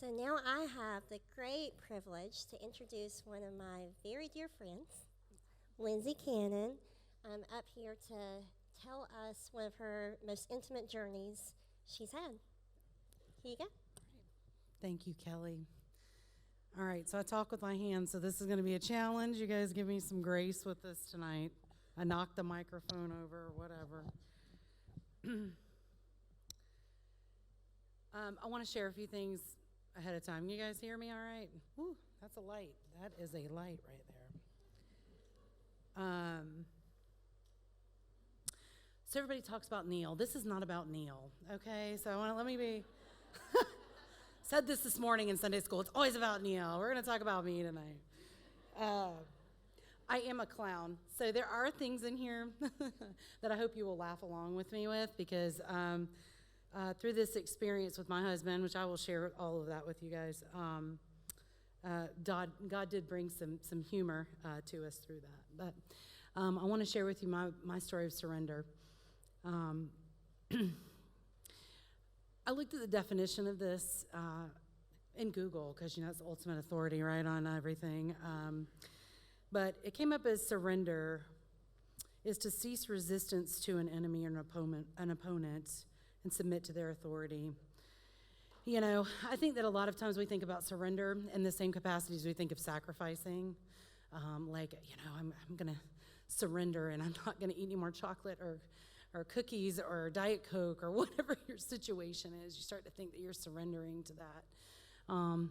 So now I have the great privilege to introduce one of my very dear friends, Lindsey Cannon, up here to tell us one of her most intimate journeys she's had. Here you go. Thank you, Kelly. All right, so I talk with my hands, so this is going to be a challenge. You guys give me some grace with this tonight. I knocked the microphone over or whatever. I want to share a few things ahead of time. You guys hear me all right? Woo, that's a light. That is a light right there. So everybody talks about Neil. This is not about Neil, okay? So let me be... Said this morning in Sunday school. It's always about Neil. We're going to talk about me tonight. I am a clown. So there are things in here that I hope you will laugh along with me with, because through this experience with my husband, which I will share all of that with you guys, God did bring some humor to us through that. But I want to share with you my story of surrender. I looked at the definition of this in Google, because, it's the ultimate authority, right, on everything. But it came up as surrender is to cease resistance to an enemy or an opponent and submit to their authority. I think that a lot of times we think about surrender in the same capacity as we think of sacrificing. I'm going to surrender, and I'm not going to eat any more chocolate or cookies or Diet Coke or whatever your situation is. You start to think that you're surrendering to that.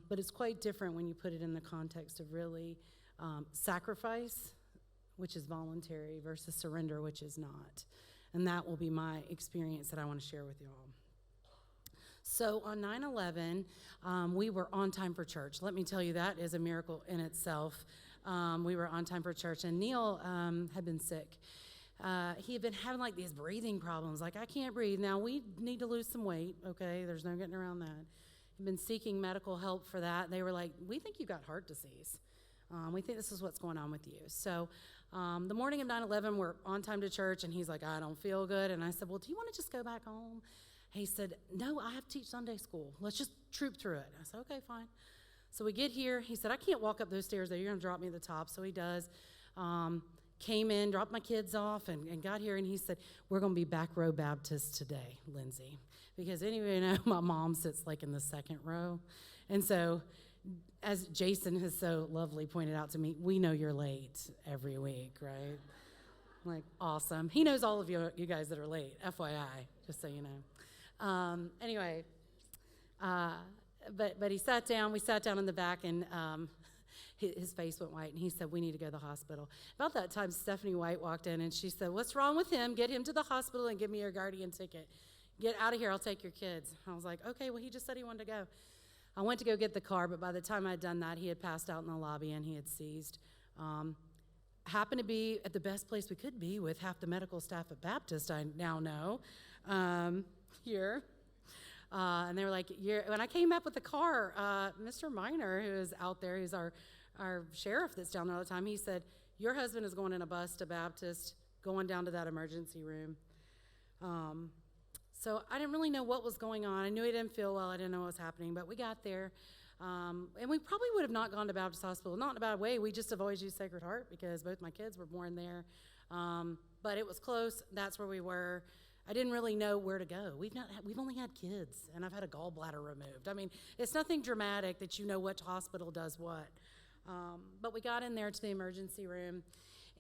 But it's quite different when you put it in the context of really sacrifice, which is voluntary, versus surrender, which is not. And that will be my experience that I want to share with you all. So on 9/11, we were on time for church. Let me tell you, that is a miracle in itself. We were on time for church, and Neil had been sick. He had been having like these breathing problems, like I can't breathe. Now we need to lose some weight, okay? There's no getting around that. He'd been seeking medical help for that. They were like, we think you've got heart disease. We think this is what's going on with you. So the morning of 9/11, we're on time to church, and he's like, I don't feel good. And I said, well, do you want to just go back home? He said, no, I have to teach Sunday school. Let's just troop through it. I said, okay, fine. So we get here. He said, I can't walk up those stairs there. You're going to drop me at the top. So he does. Came in, dropped my kids off, and got here, and he said, we're going to be back row Baptist today, Lindsey. Because anyway, my mom sits like in the second row. And so, as Jason has so lovely pointed out to me, we know you're late every week, right? I'm like, awesome. He knows all of you guys that are late, FYI, just so you know. Anyway, but he sat down. We sat down in the back, and his face went white, and he said, we need to go to the hospital. About that time, Stephanie White walked in, and she said, what's wrong with him? Get him to the hospital and give me your guardian ticket. Get out of here. I'll take your kids. I was like, okay, well, he just said he wanted to go. I went to go get the car, but by the time I'd done that, he had passed out in the lobby, and he had seized. Happened to be at the best place we could be with half the medical staff at Baptist, I now know, here. And they were like, when I came up with the car, Mr. Miner, who is out there, who's our sheriff that's down there all the time, he said, your husband is going in a bus to Baptist, going down to that emergency room. So I didn't really know what was going on. I knew he didn't feel well. I didn't know what was happening. But we got there. And we probably would have not gone to Baptist Hospital. Not in a bad way. We just have always used Sacred Heart because both my kids were born there. But it was close. That's where we were. I didn't really know where to go. We've only had kids, and I've had a gallbladder removed. I mean, it's nothing dramatic that you know what hospital does what. But we got in there to the emergency room,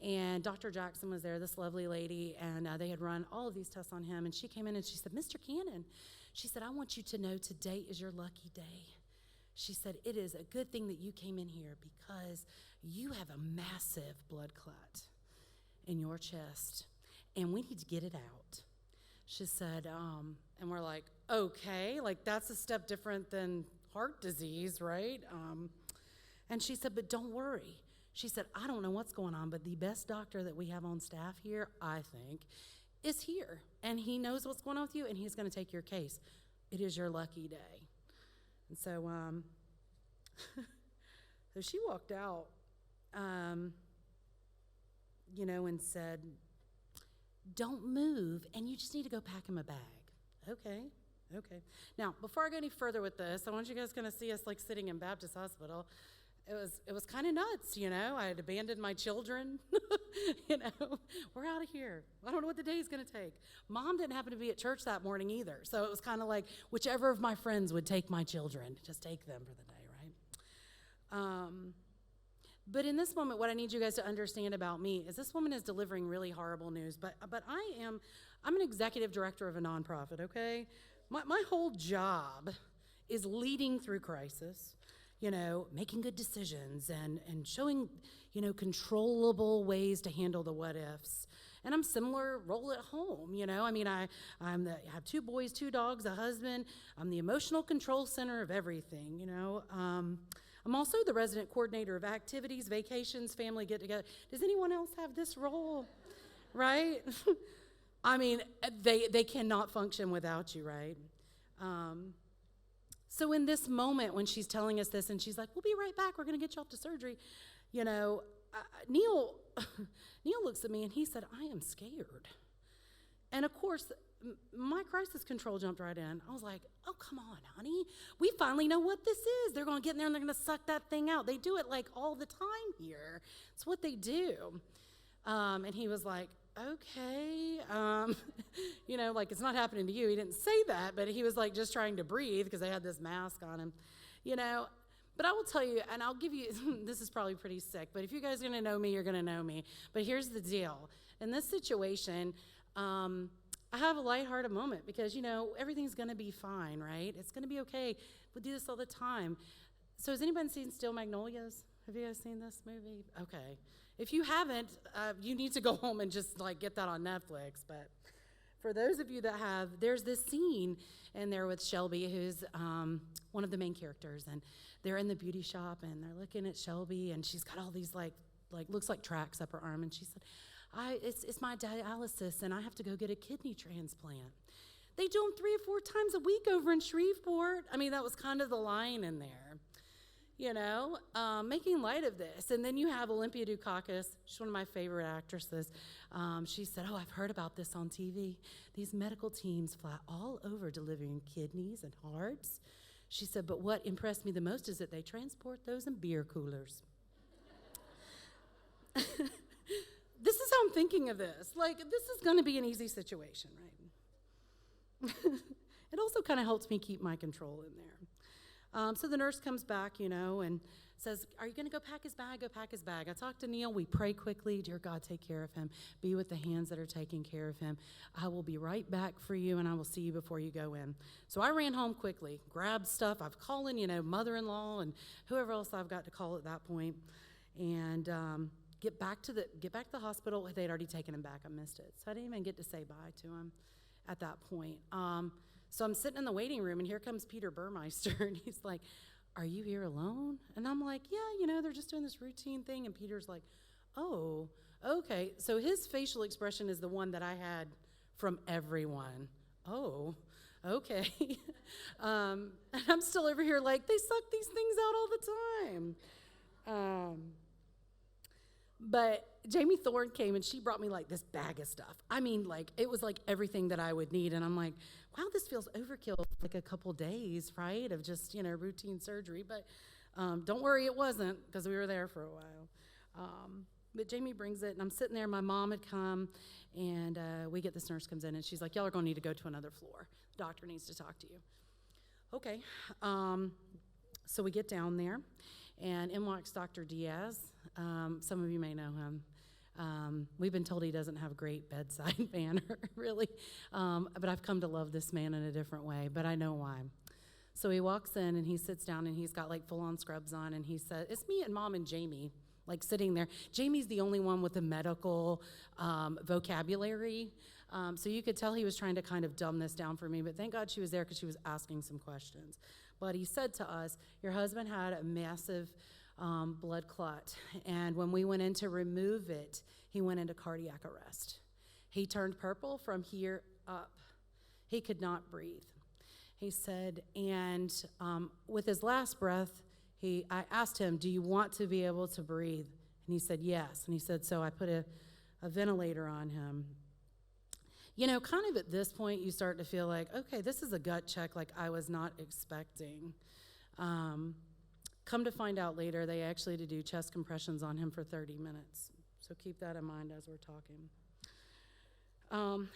and Dr. Jackson was there, this lovely lady, and they had run all of these tests on him, and she came in and she said, Mr. Cannon, she said, I want you to know today is your lucky day. She said, it is a good thing that you came in here because you have a massive blood clot in your chest, and we need to get it out. She said, and we're like, okay, like that's a step different than heart disease, right? And she said, but don't worry. She said, I don't know what's going on, but the best doctor that we have on staff here, I think, is here. And he knows what's going on with you, and he's going to take your case. It is your lucky day. And so, so she walked out, and said, don't move, and you just need to go pack him a bag. Okay, Okay. Now, before I go any further with this, I want you guys kind of see us like sitting in Baptist Hospital. It was kind of nuts, you know. I had abandoned my children. You know, we're out of here. I don't know what the day is going to take. Mom didn't happen to be at church that morning either, so it was kind of like whichever of my friends would take my children, just take them for the day, right? But in this moment, what I need you guys to understand about me is this woman is delivering really horrible news. But I'm an executive director of a nonprofit. Okay, my whole job is leading through crisis. You know, making good decisions and showing, you know, controllable ways to handle the what ifs. And I'm similar role at home, you know. I mean, I have 2 boys, 2 dogs, a husband. I'm the emotional control center of everything, you know. I'm also the resident coordinator of activities, vacations, family get-together. Does anyone else have this role, right? I mean, they cannot function without you, right? So in this moment when she's telling us this and she's like, we'll be right back, we're going to get you off to surgery, you know, Neil looks at me and he said, I am scared. And of course, my crisis control jumped right in. I was like, oh, come on, honey. We finally know what this is. They're going to get in there and they're going to suck that thing out. They do it like all the time here. It's what they do. And he was like, okay, you know, like it's not happening to you. He didn't say that, but he was like just trying to breathe because they had this mask on him, you know. But I will tell you, and I'll give you, this is probably pretty sick, but if you guys are going to know me, you're going to know me. But here's the deal. In this situation, I have a lighthearted moment because, you know, everything's going to be fine, right? It's going to be okay. We do this all the time. So has anybody seen Steel Magnolias? Have you guys seen this movie? Okay. If you haven't, you need to go home and just like get that on Netflix. But for those of you that have, there's this scene in there with Shelby, who's one of the main characters, and they're in the beauty shop and they're looking at Shelby, and she's got all these like looks like tracks up her arm, and she said, it's my dialysis, and I have to go get a kidney transplant. They do them 3 or 4 times a week over in Shreveport. I mean, that was kind of the line in there. You know, making light of this. And then you have Olympia Dukakis. She's one of my favorite actresses. She said, oh, I've heard about this on TV. These medical teams fly all over delivering kidneys and hearts. She said, but what impressed me the most is that they transport those in beer coolers. This is how I'm thinking of this. Like, this is going to be an easy situation, right? It also kind of helps me keep my control in there. So the nurse comes back, you know, and says, are you going to go pack his bag? Go pack his bag. I talked to Neil. We pray quickly. Dear God, take care of him. Be with the hands that are taking care of him. I will be right back for you, and I will see you before you go in. So I ran home quickly, grabbed stuff. I've called in, you know, mother-in-law and whoever else I've got to call at that point, and get back to the hospital. They'd already taken him back. I missed it. So I didn't even get to say bye to him at that point. So I'm sitting in the waiting room, and here comes Peter Burmeister, and he's like, are you here alone? And I'm like, yeah, you know, they're just doing this routine thing. And Peter's like, oh, okay. So his facial expression is the one that I had from everyone. Oh, okay. And I'm still over here like, they suck these things out all the time. But Jamie Thorne came and she brought me like this bag of stuff. I mean, like, it was like everything that I would need. And I'm like, wow, this feels overkill for like a couple days, right, of just, you know, routine surgery. But don't worry, it wasn't, because we were there for a while. But Jamie brings it, and I'm sitting there. My mom had come, and this nurse comes in, and she's like, y'all are going to need to go to another floor. The doctor needs to talk to you. Okay. So we get down there, and in walks Dr. Diaz. Some of you may know him. We've been told he doesn't have great bedside manner, really. But I've come to love this man in a different way, but I know why. So he walks in, and he sits down, and he's got like full-on scrubs on, and he said, it's me and Mom and Jamie, like sitting there. Jamie's the only one with the medical vocabulary. So you could tell he was trying to kind of dumb this down for me, but thank God she was there because she was asking some questions. But he said to us, your husband had a massive blood clot, and when we went in to remove it, he went into cardiac arrest. He turned purple from here up. He could not breathe. He said, and with his last breath, I asked him, do you want to be able to breathe? And he said, yes. And he said, so I put a ventilator on him. Kind of at this point, you start to feel like, okay, this is a gut check like I was not expecting. Come to find out later, they actually had to do chest compressions on him for 30 minutes. So keep that in mind as we're talking.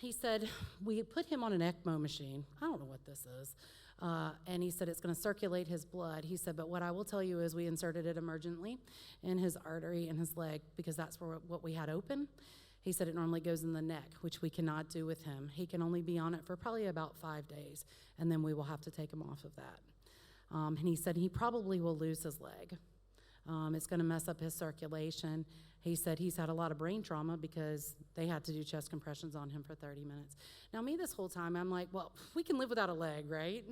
He said, we put him on an ECMO machine. I don't know what this is. And he said it's going to circulate his blood. He said, but what I will tell you is we inserted it emergently in his artery in his leg because that's what we had open. He said it normally goes in the neck, which we cannot do with him. He can only be on it for probably about 5 days, and then we will have to take him off of that. And he said he probably will lose his leg. It's going to mess up his circulation. He said he's had a lot of brain trauma because they had to do chest compressions on him for 30 minutes. Now, me this whole time, I'm like, well, we can live without a leg, right?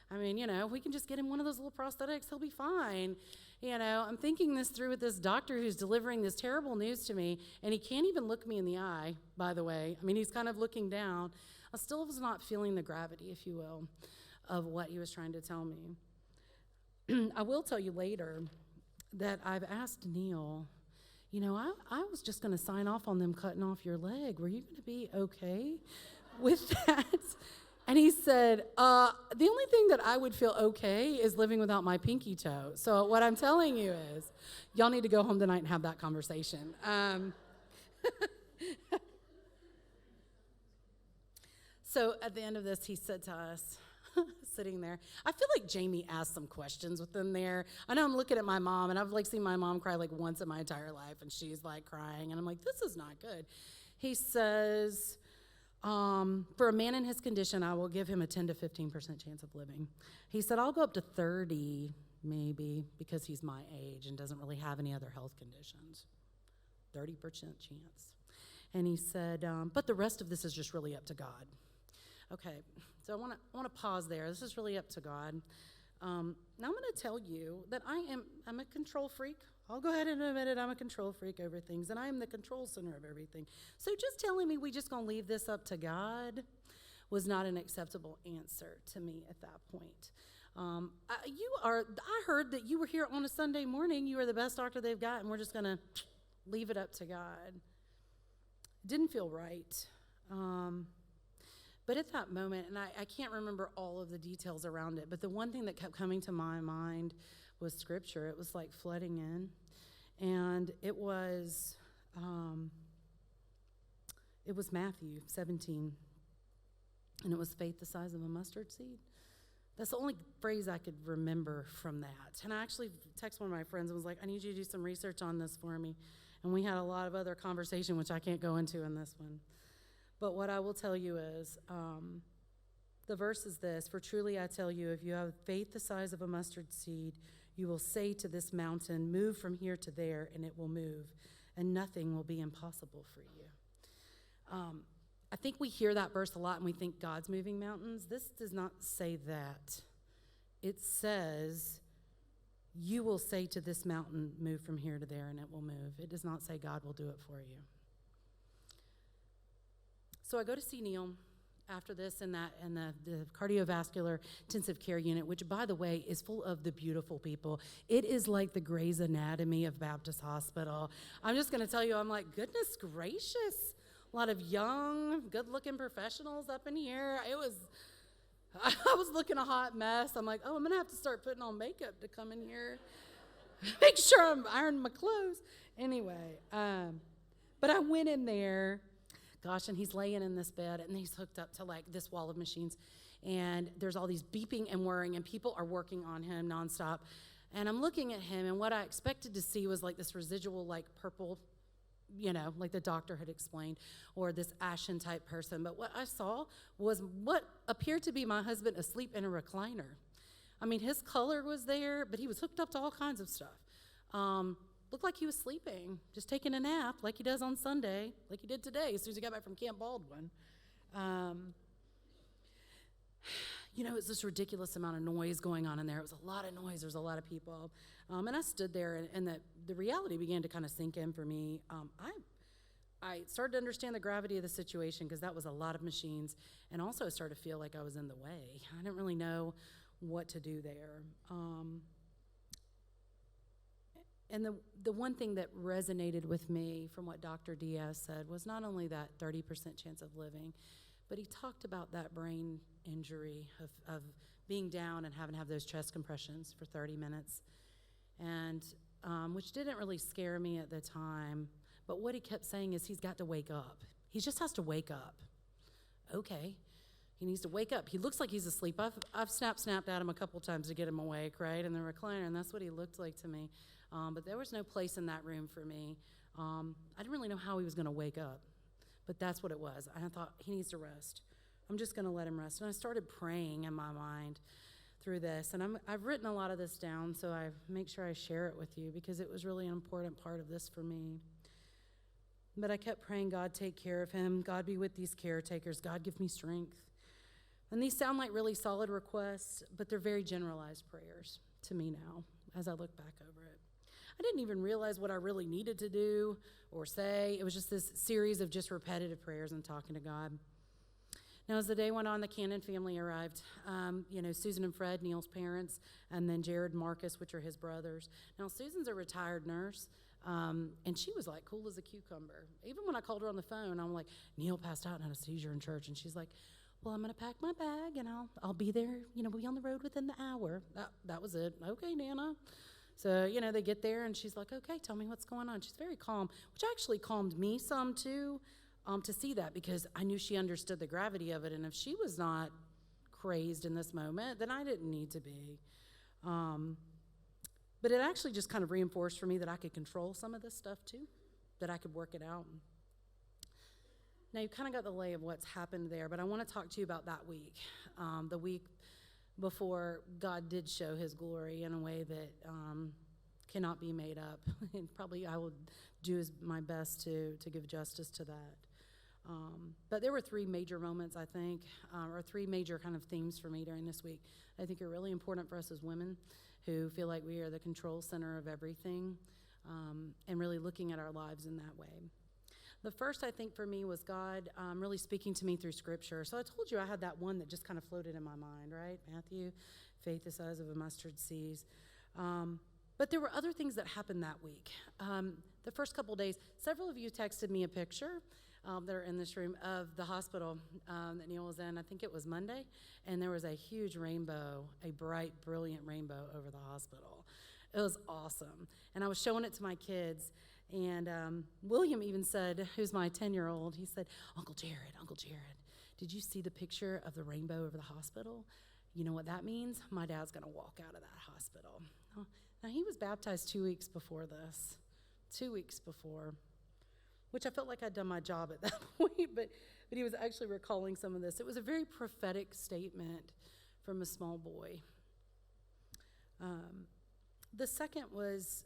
I mean, we can just get him one of those little prosthetics. He'll be fine. I'm thinking this through with this doctor who's delivering this terrible news to me, and he can't even look me in the eye, by the way. I mean, he's kind of looking down. I still was not feeling the gravity, if you will, of what he was trying to tell me. I will tell you later that I've asked Neil, I was just going to sign off on them cutting off your leg. Were you going to be okay with that? And he said, the only thing that I would feel okay is living without my pinky toe. So what I'm telling you is, y'all need to go home tonight and have that conversation. So at the end of this, he said to us, sitting there, I feel like Jamie asked some questions within there. I know I'm looking at my mom, and I've seen my mom cry once in my entire life, and she's crying, and I'm like, this is not good. He says, for a man in his condition, I will give him a 10 to 15% chance of living. He said, I'll go up to 30 maybe because he's my age and doesn't really have any other health conditions. 30% chance. And he said, but the rest of this is just really up to God. Okay, so I want to pause there. This is really up to God. Now I'm going to tell you that I'm a control freak. I'll go ahead and admit it. I'm a control freak over things, and I am the control center of everything. So just telling me we just going to leave this up to God was not an acceptable answer to me at that point. I heard that you were here on a Sunday morning. You are the best doctor they've got, and we're just going to leave it up to God. It didn't feel right. But at that moment, and I can't remember all of the details around it, but the one thing that kept coming to my mind was Scripture. It was flooding in, and it was Matthew 17, and it was faith the size of a mustard seed. That's the only phrase I could remember from that. And I actually texted one of my friends and was like, I need you to do some research on this for me. And we had a lot of other conversation, which I can't go into in this one. But what I will tell you is, the verse is this: for truly I tell you, if you have faith the size of a mustard seed, you will say to this mountain, move from here to there, and it will move, and nothing will be impossible for you. I think we hear that verse a lot, and we think God's moving mountains. This does not say that. It says, you will say to this mountain, move from here to there, and it will move. It does not say God will do it for you. So I go to see Neil after this in the cardiovascular intensive care unit, which, by the way, is full of the beautiful people. It is like the Grey's Anatomy of Baptist Hospital. I'm just going to tell you, I'm like, goodness gracious. A lot of young, good-looking professionals up in here. I was looking a hot mess. I'm like, I'm going to have to start putting on makeup to come in here. Make sure I'm ironing my clothes. Anyway, but I went in there. Gosh, and he's laying in this bed, and he's hooked up to this wall of machines, and there's all these beeping and whirring, and people are working on him nonstop. And I'm looking at him, and what I expected to see was this residual purple, like the doctor had explained, or this ashen type person. But what I saw was what appeared to be my husband asleep in a recliner. I mean, his color was there, but he was hooked up to all kinds of stuff. Looked like he was sleeping, just taking a nap like he does on Sunday, like he did today as soon as he got back from Camp Baldwin. It was this ridiculous amount of noise going on in there. It was a lot of noise. There was a lot of people. And I stood there, and the reality began to kind of sink in for me. I started to understand the gravity of the situation because that was a lot of machines. And also I started to feel like I was in the way. I didn't really know what to do there. And the one thing that resonated with me from what Dr. Diaz said was not only that 30% chance of living, But he talked about that brain injury of being down and having to have those chest compressions for 30 minutes, and which didn't really scare me at the time. But what he kept saying is he's got to wake up. He just has to wake up. Okay. He needs to wake up. He looks like he's asleep. I've snapped at him a couple times to get him awake, right, in the recliner, and that's what he looked like to me. But there was no place in that room for me. I didn't really know how he was going to wake up, but that's what it was. I thought, he needs to rest. I'm just going to let him rest. And I started praying in my mind through this, and I've written a lot of this down, so I make sure I share it with you because it was really an important part of this for me. But I kept praying, God, take care of him. God, be with these caretakers. God, give me strength. And these sound like really solid requests, but they're very generalized prayers to me now as I look back over it. I didn't even realize what I really needed to do or say. It was just this series of just repetitive prayers and talking to God. Now, as the day went on, the Cannon family arrived. Susan and Fred, Neil's parents, and then Jared and Marcus, which are his brothers. Now, Susan's a retired nurse, and she was like cool as a cucumber. Even when I called her on the phone, I'm like, Neil passed out and had a seizure in church, and she's like, well, I'm going to pack my bag, and I'll be there, we'll be on the road within the hour. That was it. Okay, Nana. So, they get there, and she's like, okay, tell me what's going on. She's very calm, which actually calmed me some, too, to see that, because I knew she understood the gravity of it, and if she was not crazed in this moment, then I didn't need to be. But it actually just kind of reinforced for me that I could control some of this stuff, too, that I could work it out. Now, you kind of got the lay of what's happened there, but I want to talk to you about that week, the week before God did show his glory in a way that cannot be made up. And probably I will do my best to give justice to that. But there were three major moments, I think, or three major kind of themes for me during this week I think are really important for us as women who feel like we are the control center of everything, and really looking at our lives in that way. The first, I think, for me was God really speaking to me through Scripture. So I told you I had that one that just kind of floated in my mind, right? Matthew, faith the size of a mustard seed. But there were other things that happened that week. The first couple days, several of you texted me a picture that are in this room of the hospital that Neil was in. I think it was Monday, and there was a huge rainbow, a bright, brilliant rainbow over the hospital. It was awesome. And I was showing it to my kids. And William even said, who's my 10-year-old, he said, Uncle Jared, did you see the picture of the rainbow over the hospital? You know what that means? My dad's going to walk out of that hospital. Now, he was baptized 2 weeks before this, 2 weeks before, which I felt like I'd done my job at that point, but he was actually recalling some of this. It was a very prophetic statement from a small boy. The second was,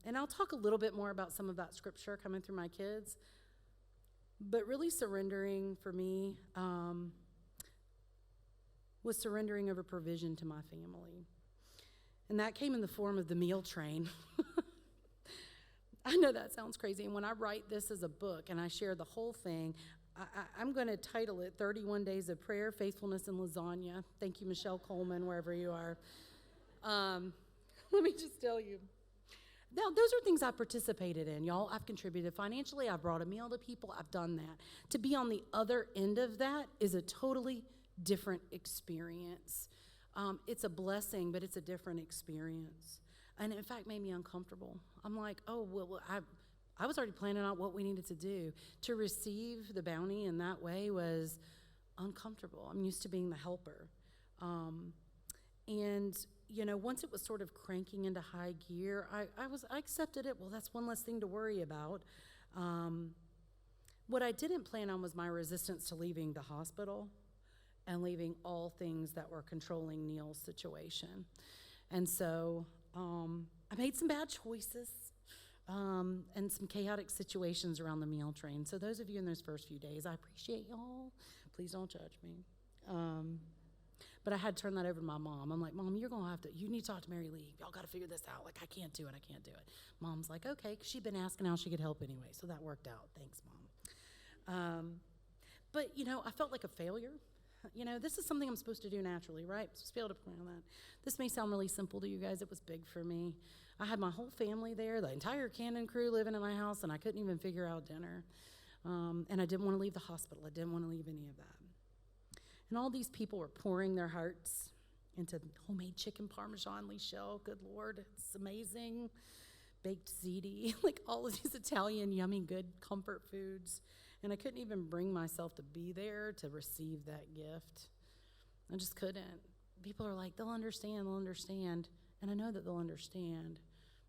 and I'll talk a little bit more about some of that scripture coming through my kids, but really surrendering for me was surrendering over provision to my family. And that came in the form of the meal train. I know that sounds crazy, and when I write this as a book and I share the whole thing, I'm going to title it 31 Days of Prayer, Faithfulness, and Lasagna. Thank you, Michelle Coleman, wherever you are. Let me just tell you. Now, those are things I participated in, y'all. I've contributed financially. I've brought a meal to people. I've done that. To be on the other end of that is a totally different experience. It's a blessing, but it's a different experience. And in fact, made me uncomfortable. I'm like, oh, well, I was already planning out what we needed to do. To receive the bounty in that way was uncomfortable. I'm used to being the helper. And once it was sort of cranking into high gear, I accepted it. Well, that's one less thing to worry about. What I didn't plan on was my resistance to leaving the hospital and leaving all things that were controlling Neil's situation. And so I made some bad choices and some chaotic situations around the meal train. So those of you in those first few days, I appreciate y'all. Please don't judge me. But I had to turn that over to my mom. I'm like, Mom, you need to talk to Mary Lee. Y'all got to figure this out. Like, I can't do it. Mom's like, okay, 'cause she'd been asking how she could help anyway, so that worked out. Thanks, Mom. But, I felt like a failure. This is something I'm supposed to do naturally, right? I'm supposed to be able to plan that. This may sound really simple to you guys. It was big for me. I had my whole family there, the entire Cannon crew living in my house, and I couldn't even figure out dinner. And I didn't want to leave the hospital. I didn't want to leave any of that. And all these people were pouring their hearts into homemade chicken parmesan lichelle. Good Lord, it's amazing. Baked ziti, like all of these Italian yummy good comfort foods. And I couldn't even bring myself to be there to receive that gift. I just couldn't. People are like, they'll understand. And I know that they'll understand,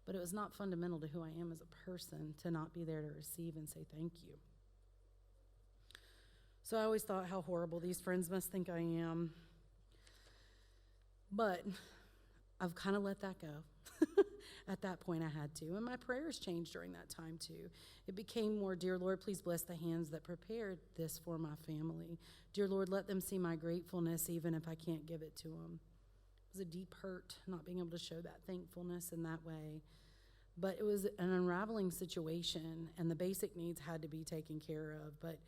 but it was not fundamental to who I am as a person to not be there to receive and say thank you. So I always thought how horrible these friends must think I am. But I've kind of let that go. At that point I had to. And my prayers changed during that time too. It became more, dear Lord, please bless the hands that prepared this for my family. Dear Lord, let them see my gratefulness even if I can't give it to them. It was a deep hurt not being able to show that thankfulness in that way. But it was an unraveling situation, and the basic needs had to be taken care of. But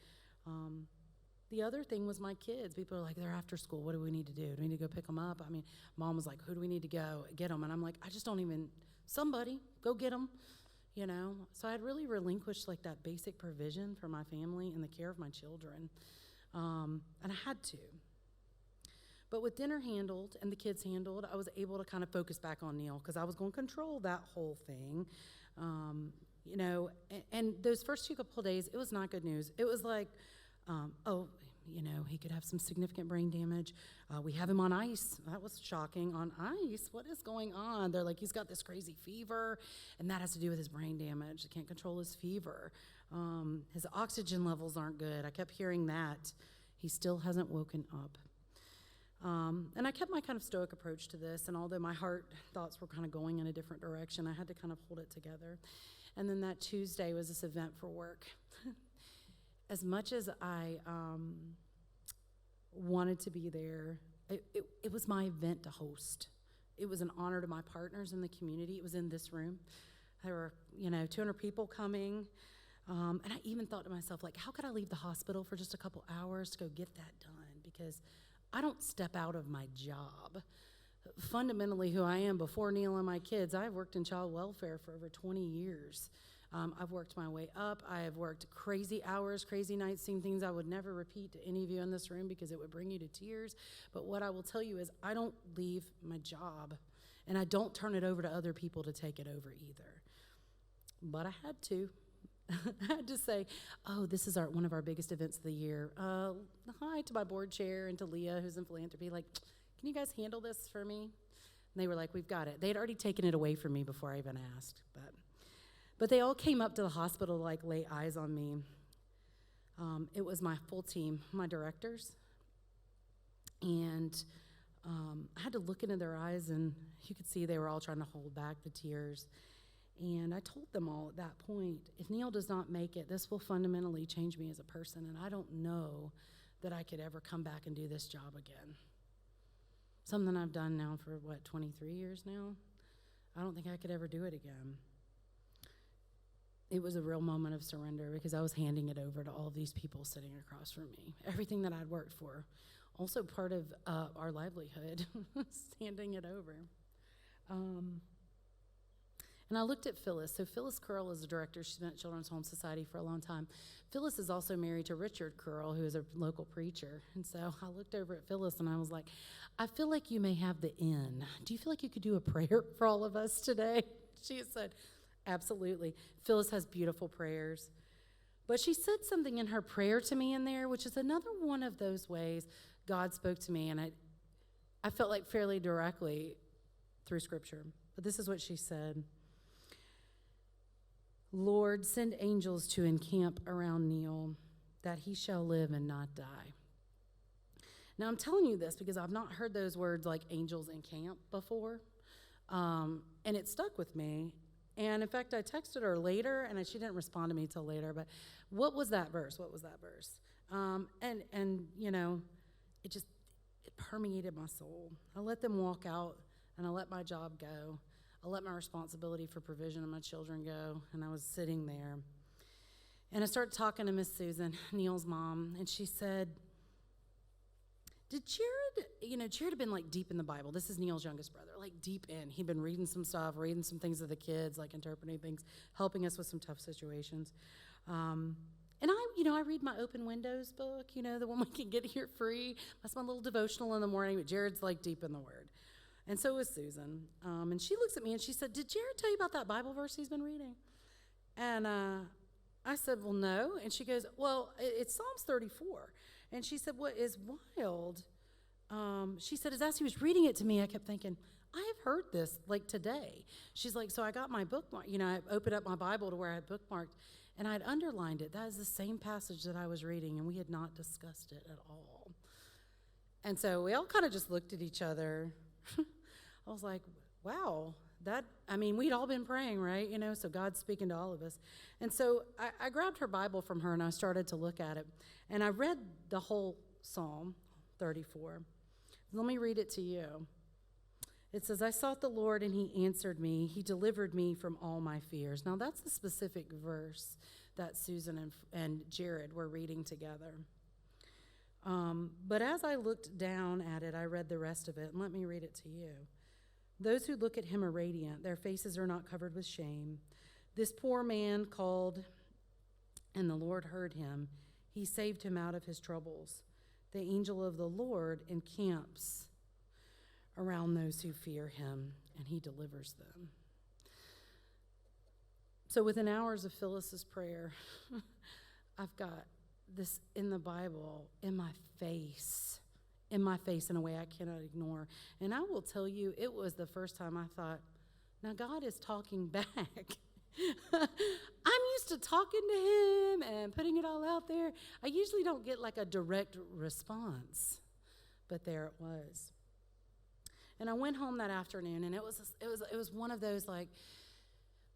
the other thing was my kids. People are like, they're after school. What do we need to do? Do we need to go pick them up? I mean, Mom was like, who do we need to go get them? And I'm like, I just don't even, somebody, go get them, you know? So I had really relinquished like that basic provision for my family and the care of my children. And I had to. But with dinner handled and the kids handled, I was able to kind of focus back on Neil because I was going to control that whole thing. You know, and those first couple of days, it was not good news. It was like, you know, he could have some significant brain damage. We have him on ice. That was shocking. On ice? What is going on? They're like, he's got this crazy fever, and that has to do with his brain damage. They can't control his fever. His oxygen levels aren't good. I kept hearing that. He still hasn't woken up. And I kept my kind of stoic approach to this, and although my heart thoughts were kind of going in a different direction, I had to kind of hold it together. And then that Tuesday was this event for work. As much as I wanted to be there, it was my event to host. It was an honor to my partners in the community. It was in this room. There were, 200 people coming. And I even thought to myself, like, how could I leave the hospital for just a couple hours to go get that done? Because I don't step out of my job. Fundamentally, who I am before Neil and my kids, I've worked in child welfare for over 20 years. I've worked my way up. I have worked crazy hours, crazy nights, seen things I would never repeat to any of you in this room because it would bring you to tears. But what I will tell you is I don't leave my job, and I don't turn it over to other people to take it over either. But I had to. I had to say, this is one of our biggest events of the year. Hi to my board chair and to Leah, who's in philanthropy, like, can you guys handle this for me? And they were like, we've got it. They had already taken it away from me before I even asked. But they all came up to the hospital to, like, lay eyes on me. It was my full team, my directors. And I had to look into their eyes, and you could see they were all trying to hold back the tears. And I told them all at that point, if Neil does not make it, this will fundamentally change me as a person, and I don't know that I could ever come back and do this job again. Something I've done now for, 23 years now? I don't think I could ever do it again. It was a real moment of surrender because I was handing it over to all of these people sitting across from me. Everything that I'd worked for, also part of our livelihood, handing it over. And I looked at Phyllis. So Phyllis Curl is the director. She's been at Children's Home Society for a long time. Phyllis is also married to Richard Curl, who is a local preacher. And so I looked over at Phyllis, and I was like, I feel like you may have the in. Do you feel like you could do a prayer for all of us today? She said, absolutely. Phyllis has beautiful prayers. But she said something in her prayer to me in there, which is another one of those ways God spoke to me, and I felt like fairly directly through Scripture. But this is what she said. Lord, send angels to encamp around Neil, that he shall live and not die. Now, I'm telling you this because I've not heard those words like angels encamp before, and it stuck with me. And, in fact, I texted her later, and she didn't respond to me till later, but what was that verse? It permeated my soul. I let them walk out, and I let my job go. I let my responsibility for provision of my children go, and I was sitting there. And I started talking to Miss Susan, Neil's mom, and she said, did Jared had been, like, deep in the Bible. This is Neil's youngest brother, like, deep in. He'd been reading some stuff, reading some things of the kids, like, interpreting things, helping us with some tough situations. And I read my Open Windows book, the one we can get here free. That's my little devotional in the morning, but Jared's like deep in the Word. And so is Susan. And she looks at me and she said, did Jared tell you about that Bible verse he's been reading? And I said, well, no. And she goes, well, it's Psalms 34. And she said, what is wild? She said, as he was reading it to me, I kept thinking, I have heard this like today. She's like, so I got my bookmark, I opened up my Bible to where I had bookmarked, and I'd underlined it. That is the same passage that I was reading, and we had not discussed it at all. And so we all kind of just looked at each other. I was like, wow, we'd all been praying, right? So God's speaking to all of us. And so I grabbed her Bible from her, and I started to look at it, and I read the whole Psalm 34. Let me read it to you. It says, I sought the Lord, and he answered me. He delivered me from all my fears. Now, that's the specific verse that Susan and Jared were reading together. But as I looked down at it, I read the rest of it, and let me read it to you. Those who look at him are radiant. Their faces are not covered with shame. This poor man called, and the Lord heard him. He saved him out of his troubles. The angel of the Lord encamps around those who fear him, and he delivers them. So within hours of Phyllis's prayer, I've got this in the Bible in my face in a way I cannot ignore. And I will tell you, it was the first time I thought, now God is talking back. I'm used to talking to him and putting it all out there. I usually don't get like a direct response, but there it was. And I went home that afternoon, and it was one of those, like,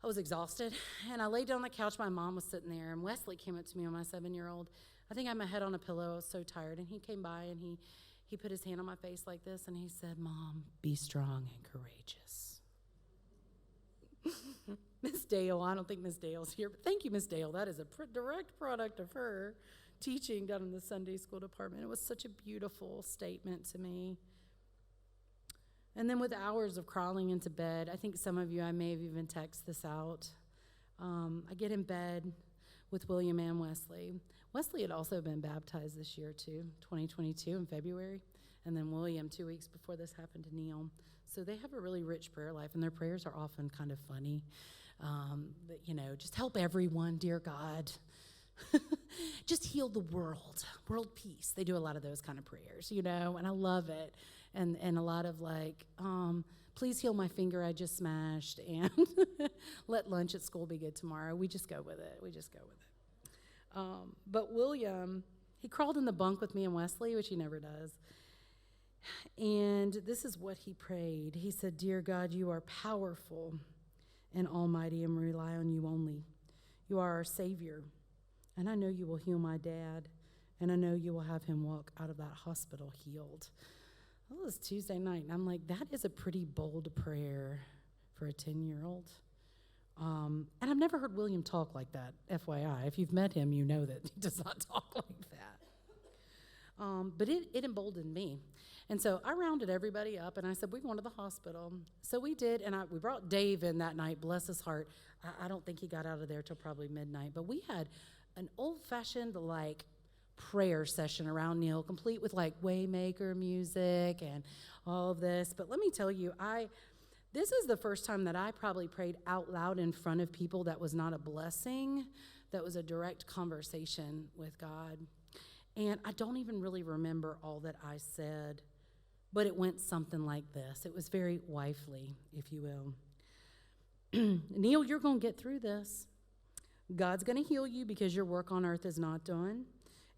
I was exhausted, and I laid down on the couch. My mom was sitting there, and Wesley came up to me, my 7-year-old. I think I had my head on a pillow. I was so tired, and he came by, and he put his hand on my face like this, and he said, Mom, be strong and courageous. Miss Dale, I don't think Miss Dale's here, but thank you, Miss Dale. That is a direct product of her teaching down in the Sunday school department. It was such a beautiful statement to me. And then with hours of crawling into bed, I think some of you, I may have even texted this out. I get in bed with William and Wesley. Wesley had also been baptized this year too, 2022 in February. And then William 2 weeks before this happened to Neil. So they have a really rich prayer life, and their prayers are often kind of funny. Just help everyone, dear God. Just heal the world peace. They do a lot of those kind of prayers, and I love it. And a lot of like, please heal my finger I just smashed, and let lunch at school be good tomorrow. We just go with it. But William, he crawled in the bunk with me and Wesley, which he never does. And this is what he prayed. He said, Dear God, you are powerful and almighty, and we rely on you only. You are our Savior, and I know you will heal my dad, and I know you will have him walk out of that hospital healed. That was Tuesday night, and I'm like, that is a pretty bold prayer for a 10-year-old. And I've never heard William talk like that, FYI. If you've met him, you know that he does not talk like that. But it emboldened me. And so I rounded everybody up, and I said, we're going to the hospital. So we did, and we brought Dave in that night, bless his heart. I don't think he got out of there till probably midnight. But we had an old-fashioned, prayer session around Neil, complete with, Waymaker music and all of this. But let me tell you, this is the first time that I probably prayed out loud in front of people that was not a blessing, that was a direct conversation with God. And I don't even really remember all that I said, but it went something like this. It was very wifely, if you will. Neil, you're going to get through this. God's going to heal you because your work on earth is not done,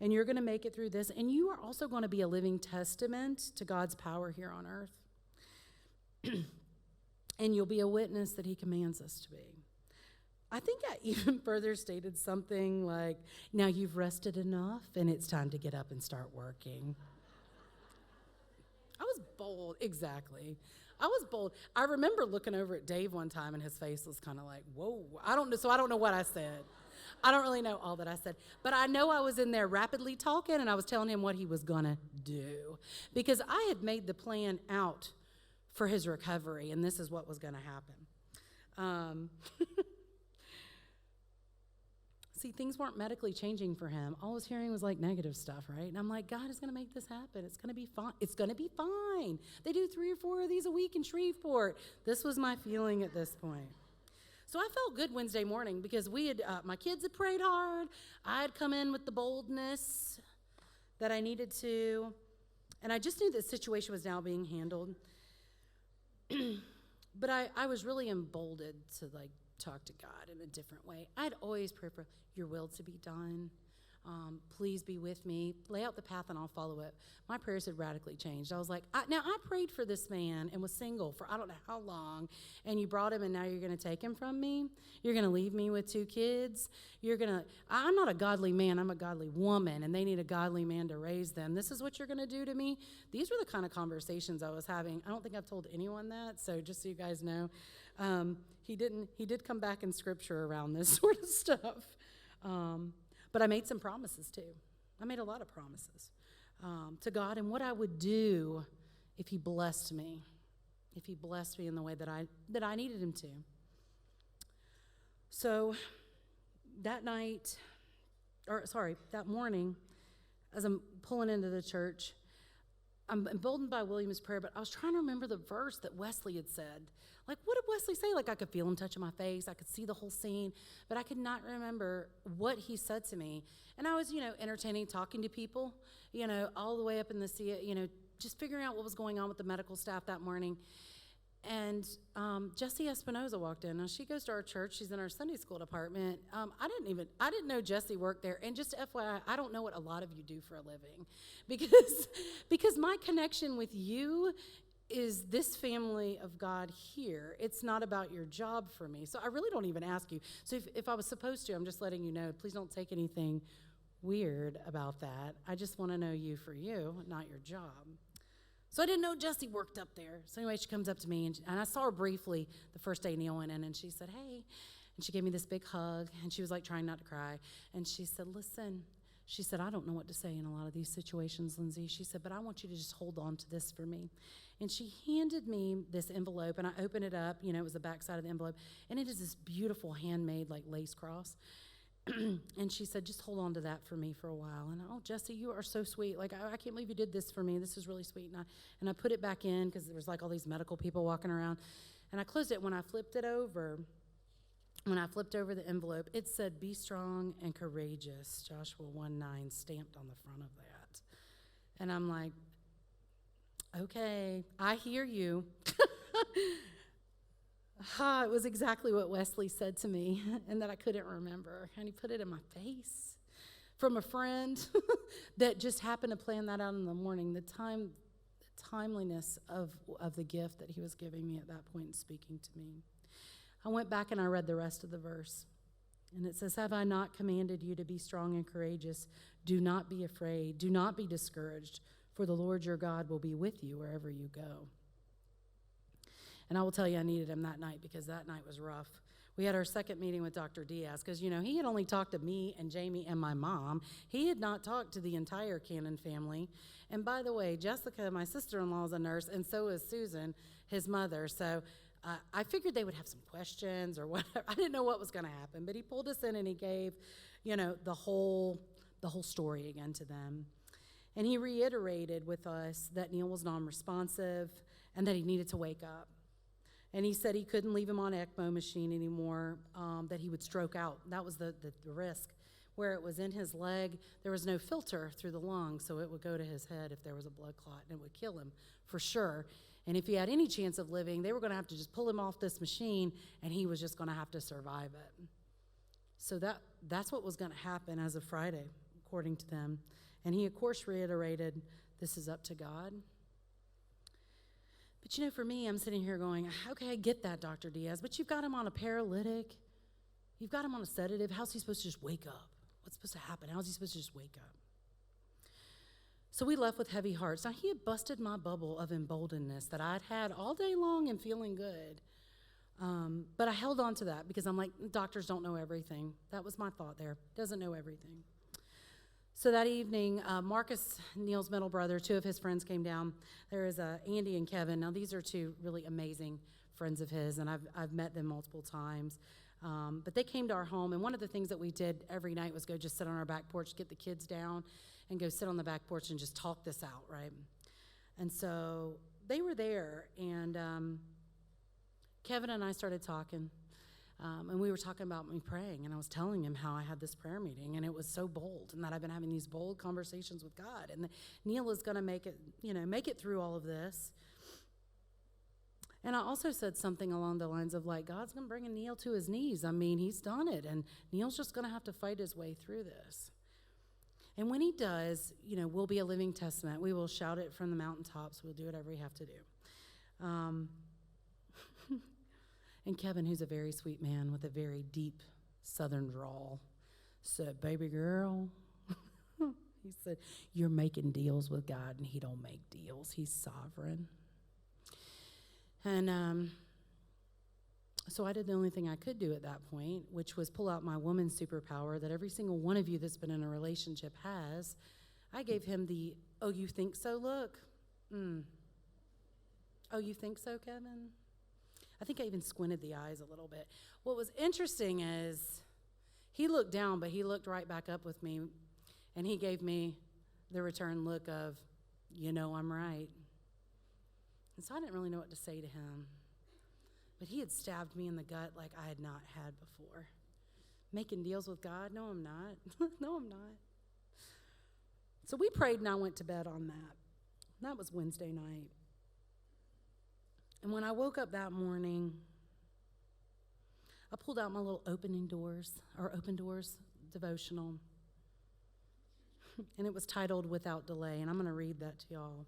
and you're going to make it through this, and you are also going to be a living testament to God's power here on earth. And you'll be a witness that he commands us to be. I think I even further stated something like, now you've rested enough, and it's time to get up and start working. I was bold, exactly. I was bold. I remember looking over at Dave one time, and his face was kind of like, whoa. I don't know what I said. I don't really know all that I said. But I know I was in there rapidly talking, and I was telling him what he was going to do. Because I had made the plan out for his recovery, and this is what was going to happen. See, things weren't medically changing for him. All I was hearing was like negative stuff, right? And I'm like, God is going to make this happen. It's going to be fine. It's going to be fine. They do 3 or 4 of these a week in Shreveport. This was my feeling at this point. So I felt good Wednesday morning because my kids had prayed hard. I had come in with the boldness that I needed to. And I just knew the situation was now being handled. But I was really emboldened to talk to God in a different way. I'd always pray for your will to be done. Please be with me. Lay out the path and I'll follow it. My prayers had radically changed. I was like, I prayed for this man and was single for I don't know how long, and you brought him and now you're going to take him from me? You're going to leave me with 2 kids? I'm not a godly man. I'm a godly woman, and they need a godly man to raise them. This is what you're going to do to me? These were the kind of conversations I was having. I don't think I've told anyone that, so just so you guys know. He did come back in scripture around this sort of stuff. But I made some promises too. I made a lot of promises to God and what I would do if he blessed me, in the way that I needed him to. So that morning, as I'm pulling into the church, I'm emboldened by William's prayer, but I was trying to remember the verse that Wesley had said. Like, what did Wesley say? Like, I could feel him touching my face. I could see the whole scene, but I could not remember what he said to me. And I was, entertaining, talking to people, all the way up in the sea, just figuring out what was going on with the medical staff that morning. And Jessie Espinoza walked in. Now, she goes to our church. She's in our Sunday school department. I didn't know Jessie worked there. And just FYI, I don't know what a lot of you do for a living, because my connection with you is this family of God here. It's not about your job for me. So I really don't even ask you. So if I was supposed to, I'm just letting you know, please don't take anything weird about that. I just want to know you for you, not your job. So I didn't know Jessie worked up there. So anyway, she comes up to me, and I saw her briefly the first day Neil went in, and she said, hey. And she gave me this big hug, and she was like trying not to cry. And she said, listen, she said, I don't know what to say in a lot of these situations, Lindsey. She said, but I want you to just hold on to this for me. And she handed me this envelope, and I opened it up. It was the back side of the envelope, and it is this beautiful handmade lace cross. And she said, just hold on to that for me for a while. And, oh, Jessie, you are so sweet. I can't believe you did this for me. This is really sweet. And I put it back in because there was all these medical people walking around. And I closed it. When I flipped over the envelope, it said, be strong and courageous, Joshua 1:9, stamped on the front of that. And I'm like, okay, I hear you. It was exactly what Wesley said to me and that I couldn't remember. And he put it in my face from a friend that just happened to plan that out in the morning. The timeliness of the gift that he was giving me at that point and speaking to me. I went back and I read the rest of the verse. And it says, have I not commanded you to be strong and courageous? Do not be afraid. Do not be discouraged, for the Lord your God will be with you wherever you go. And I will tell you, I needed him that night because that night was rough. We had our second meeting with Dr. Diaz because, he had only talked to me and Jamie and my mom. He had not talked to the entire Cannon family. And by the way, Jessica, my sister-in-law, is a nurse, and so is Susan, his mother. So I figured they would have some questions or whatever. I didn't know what was going to happen, but he pulled us in and he gave, the whole story again to them. And he reiterated with us that Neil was non-responsive and that he needed to wake up. And he said he couldn't leave him on ECMO machine anymore, that he would stroke out. That was the risk. Where it was in his leg, there was no filter through the lung, so it would go to his head if there was a blood clot, and it would kill him for sure. And if he had any chance of living, they were going to have to just pull him off this machine, and he was just going to have to survive it. So that's what was going to happen as of Friday, according to them. And he, of course, reiterated, this is up to God. But, for me, I'm sitting here going, okay, I get that, Dr. Diaz, but you've got him on a paralytic. You've got him on a sedative. How's he supposed to just wake up? What's supposed to happen? How's he supposed to just wake up? So we left with heavy hearts. Now, he had busted my bubble of emboldenedness that I'd had all day long and feeling good. But I held on to that because I'm like, doctors don't know everything. That was my thought there. Doesn't know everything. So that evening, Marcus, Neil's middle brother, 2 of his friends came down. There is Andy and Kevin. Now, these are 2 really amazing friends of his, and I've met them multiple times. But they came to our home, and one of the things that we did every night was go just sit on our back porch, get the kids down, and go sit on the back porch and just talk this out, right? And so they were there, and Kevin and I started talking, and we were talking about me praying, and I was telling him how I had this prayer meeting, and it was so bold, and that I've been having these bold conversations with God, and Neil is going to make it through all of this. And I also said something along the lines of, like, God's going to bring Neil to his knees. I mean, he's done it, and Neil's just going to have to fight his way through this. And when he does, we'll be a living testament. We will shout it from the mountaintops. We'll do whatever we have to do. And Kevin, who's a very sweet man with a very deep southern drawl, said, "Baby girl," he said, "you're making deals with God, and he don't make deals. He's sovereign." And so I did the only thing I could do at that point, which was pull out my woman's superpower that every single one of you that's been in a relationship has. I gave him the, "Oh, you think so, look?" "Oh, you think so, Kevin?" I think I even squinted the eyes a little bit. What was interesting is he looked down, but he looked right back up with me, and he gave me the return look of, "I'm right." And so I didn't really know what to say to him. But he had stabbed me in the gut like I had not had before. Making deals with God? No, I'm not. No, I'm not. So we prayed, and I went to bed on that. That was Wednesday night. And when I woke up that morning, I pulled out my little open doors devotional. And it was titled "Without Delay," and I'm going to read that to y'all.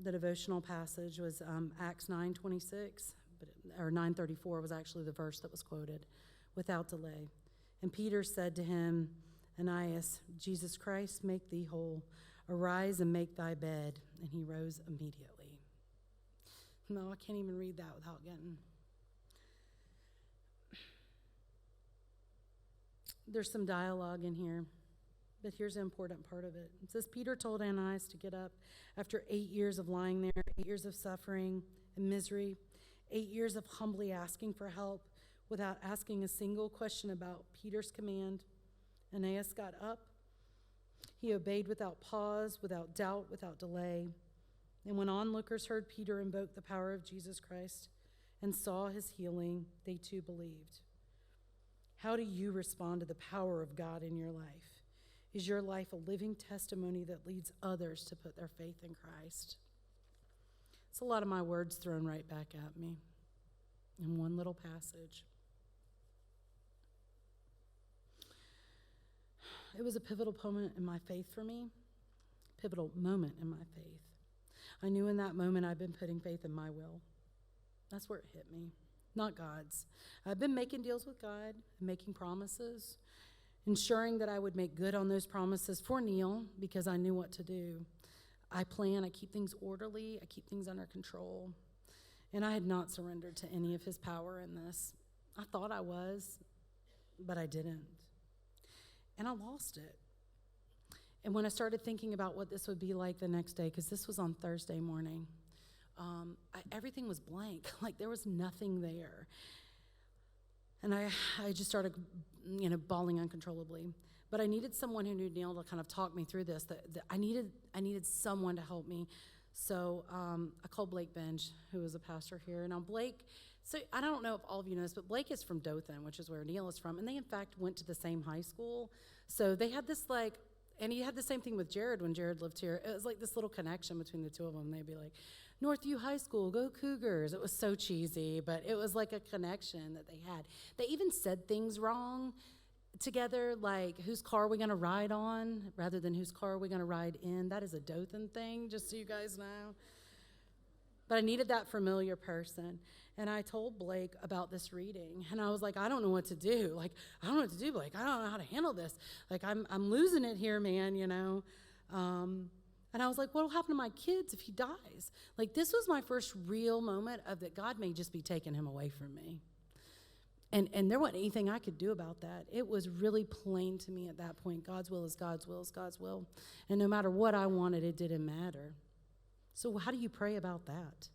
The devotional passage was Acts 9:26, or 9:34 was actually the verse that was quoted, "Without delay. And Peter said to him, Aeneas, Jesus Christ, make thee whole. Arise and make thy bed." And he rose immediately. No, I can't even read that without getting. There's some dialogue in here, but here's the important part of it. It says, Peter told Ananias to get up after 8 years of lying there, 8 years of suffering and misery, 8 years of humbly asking for help without asking a single question about Peter's command. Aeneas got up. He obeyed without pause, without doubt, without delay. And when onlookers heard Peter invoke the power of Jesus Christ and saw his healing, they too believed. How do you respond to the power of God in your life? Is your life a living testimony that leads others to put their faith in Christ? It's a lot of my words thrown right back at me in one little passage. It was a pivotal moment in my faith for me, pivotal moment in my faith. I knew in that moment I'd been putting faith in my will. That's where it hit me, not God's. I've been making deals with God, making promises, ensuring that I would make good on those promises for Neil because I knew what to do. I plan, I keep things orderly, I keep things under control. And I had not surrendered to any of his power in this. I thought I was, but I didn't. And I lost it. And when I started thinking about what this would be like the next day, because this was on Thursday morning, everything was blank. Like there was nothing there. And I just started, bawling uncontrollably. But I needed someone who knew Neil to kind of talk me through this. That I needed someone to help me. So I called Blake Benj, who is a pastor here. Now Blake, so I don't know if all of you know this, but Blake is from Dothan, which is where Neil is from. And they, in fact, went to the same high school. So they had this and he had the same thing with Jared when Jared lived here. It was like this little connection between the two of them. They'd be like, Northview High School, go Cougars. It was so cheesy, but it was like a connection that they had. They even said things wrong together, like whose car are we going to ride on rather than whose car are we going to ride in. That is a Dothan thing, just so you guys know. But I needed that familiar person. And I told Blake about this reading. And I was like, I don't know what to do. Like, I don't know what to do, Blake. I don't know how to handle this. Like, I'm losing it here, man, And I was like, what'll happen to my kids if he dies? Like, this was my first real moment of that God may just be taking him away from me. And there wasn't anything I could do about that. It was really plain to me at that point. God's will is God's will is God's will. And no matter what I wanted, it didn't matter. So how do you pray about that?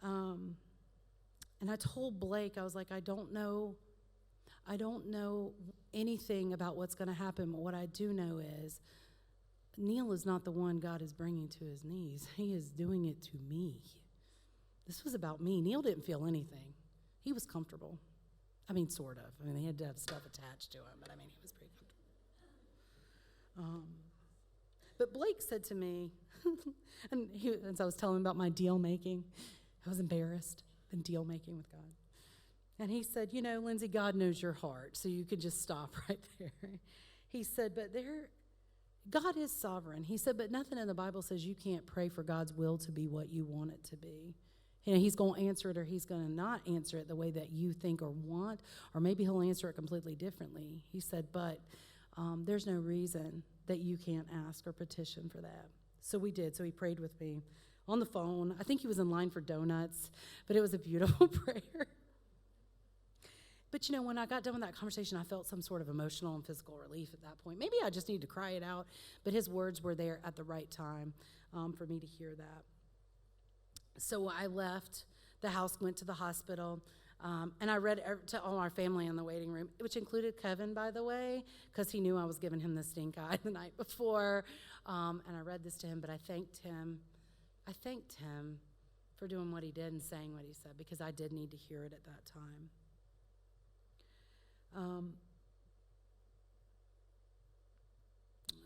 And And I told Blake, I was like, I don't know anything about what's going to happen, but what I do know is Neil is not the one God is bringing to his knees. He is doing it to me. This was about me. Neil didn't feel anything. He was comfortable. I mean, sort of. I mean, he had to have stuff attached to him, but I mean, he was pretty comfortable. But Blake said to me, and as I was telling him about my deal making, I was embarrassed in deal making with God. And he said, you know, Lindsey, God knows your heart, so you could just stop right there. He said, God is sovereign. He said, but nothing in the Bible says you can't pray for God's will to be what you want it to be. You know, he's going to answer it or he's going to not answer it the way that you think or want, or maybe he'll answer it completely differently. He said, but there's no reason that you can't ask or petition for that. So we did. So he prayed with me on the phone. I think he was in line for donuts, but it was a beautiful prayer. But, you know, when I got done with that conversation, I felt some sort of emotional and physical relief at that point. Maybe I just needed to cry it out, but his words were there at the right time for me to hear that. So I left the house, went to the hospital, and I read to all our family in the waiting room, which included Kevin, by the way, because he knew I was giving him the stink eye the night before. And I read this to him, but I thanked him. I thanked him for doing what he did and saying what he said, because I did need to hear it at that time.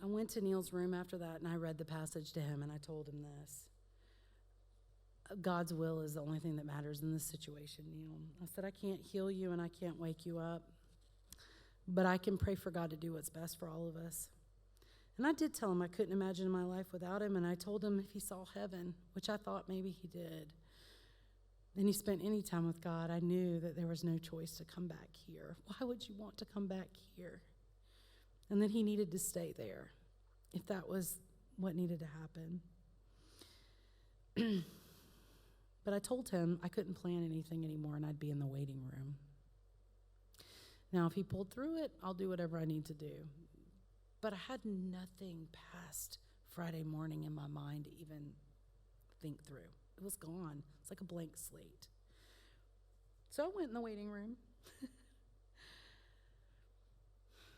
I went to Neil's room after that, and I read the passage to him, and I told him this. God's will is the only thing that matters in this situation, Neil. I said, I can't heal you, and I can't wake you up, but I can pray for God to do what's best for all of us. And I did tell him I couldn't imagine my life without him, and I told him if he saw heaven, which I thought maybe he did, and he spent any time with God, I knew that there was no choice to come back here. Why would you want to come back here? And then he needed to stay there, if that was what needed to happen. But I told him I couldn't plan anything anymore, and I'd be in the waiting room. Now, if he pulled through it, I'll do whatever I need to do. But I had nothing past Friday morning in my mind to even think through. It was gone. It's like a blank slate. So I went in the waiting room.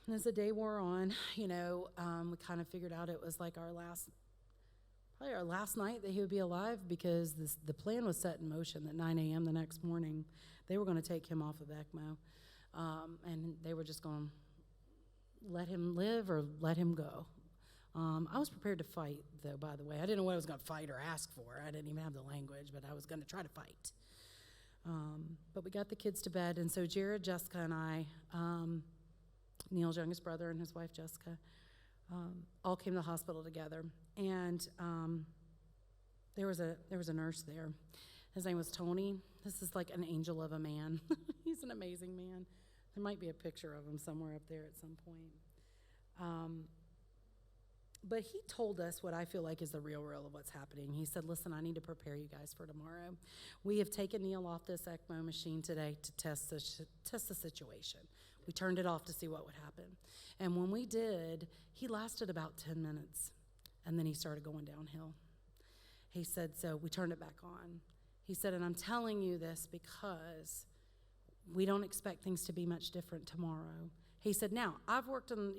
And as the day wore on, you know, we kind of figured out it was like our last night that he would be alive, because the plan was set in motion that 9 a.m. the next morning, they were going to take him off of ECMO. And they were just going to let him live or let him go. I was prepared to fight, though, by the way. I didn't know what I was going to fight or ask for. I didn't even have the language, but I was going to try to fight. But we got the kids to bed, and so Jared, Jessica, and I, Neil's youngest brother and his wife, Jessica, all came to the hospital together. And there was a nurse there. His name was Tony. This is like an angel of a man. He's an amazing man. There might be a picture of him somewhere up there at some point. But he told us what I feel like is the real of what's happening. He said, listen, I need to prepare you guys for tomorrow. We have taken Neil off this ECMO machine today to test the situation. We turned it off to see what would happen. And when we did, he lasted about 10 minutes, and then he started going downhill. He said, so we turned it back on. He said, and I'm telling you this because we don't expect things to be much different tomorrow. He said, now, I've worked in,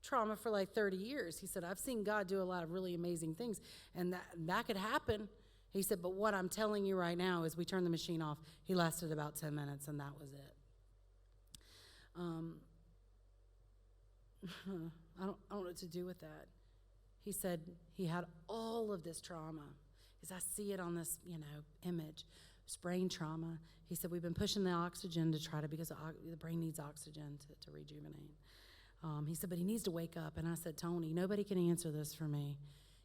trauma for like 30 years. He said, I've seen God do a lot of really amazing things, and that could happen. He said, but what I'm telling you right now is we turned the machine off. He lasted about 10 minutes, and that was it. I don't know what to do with that. He said he had all of this trauma. As I see it on this, image, brain trauma. He said we've been pushing the oxygen to try to, because the brain needs oxygen to rejuvenate. He said, but he needs to wake up. And I said, Tony, nobody can answer this for me.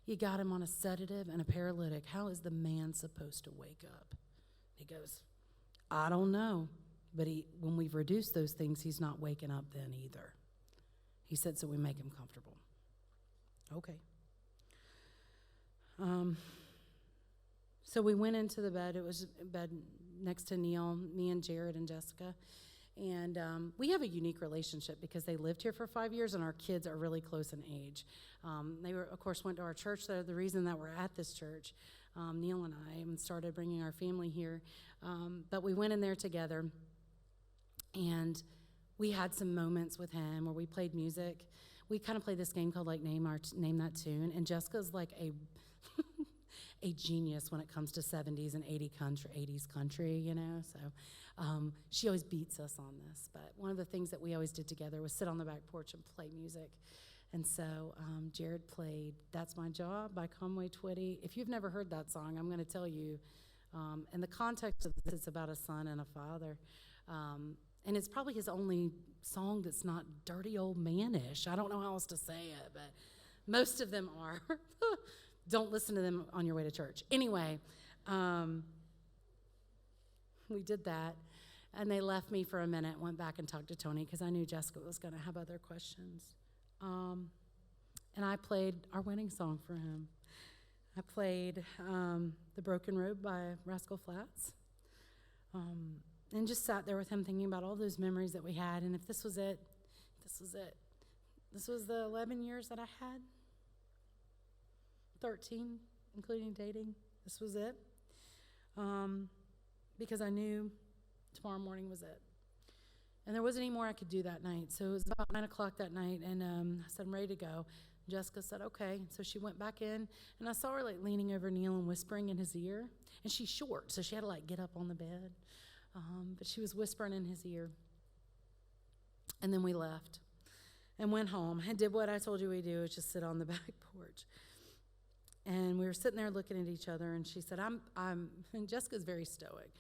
You got him on a sedative and a paralytic. How is the man supposed to wake up? He goes, I don't know. But when we've reduced those things, he's not waking up then either. He said, so we make him comfortable. Okay. So we went into the bed. It was a bed next to Neil, me and Jared and Jessica. And we have a unique relationship because they lived here for 5 years, and our kids are really close in age. They, of course, went to our church. They're the reason that we're at this church. Neil and I, and started bringing our family here. But we went in there together, and we had some moments with him where we played music. We kind of played this game called like Name That Tune, and Jessica's like a a genius when it comes to 70s and 80s country, you know. So she always beats us on this. But one of the things that we always did together was sit on the back porch and play music. And so Jared played That's My Job by Conway Twitty. If you've never heard that song, I'm going to tell you, in the context of this, it's about a son and a father. And it's probably his only song that's not dirty old manish. I don't know how else to say it, but most of them are. Don't listen to them on your way to church. Anyway, we did that, and they left me for a minute, went back and talked to Tony because I knew Jessica was going to have other questions. And I played our wedding song for him. I played The Broken Road by Rascal Flatts, and just sat there with him thinking about all those memories that we had, and if this was it, this was it. This was the 11 years that I had. 13, including dating. This was it. Because I knew tomorrow morning was it. And there wasn't any more I could do that night. So it was about 9 o'clock that night, and I said, I'm ready to go. Jessica said, okay. So she went back in, and I saw her like leaning over Neil and whispering in his ear. And she's short, so she had to like get up on the bed. But she was whispering in his ear. And then we left and went home and did what I told you we do, is just sit on the back porch. And we were sitting there looking at each other, and she said, and Jessica's very stoic.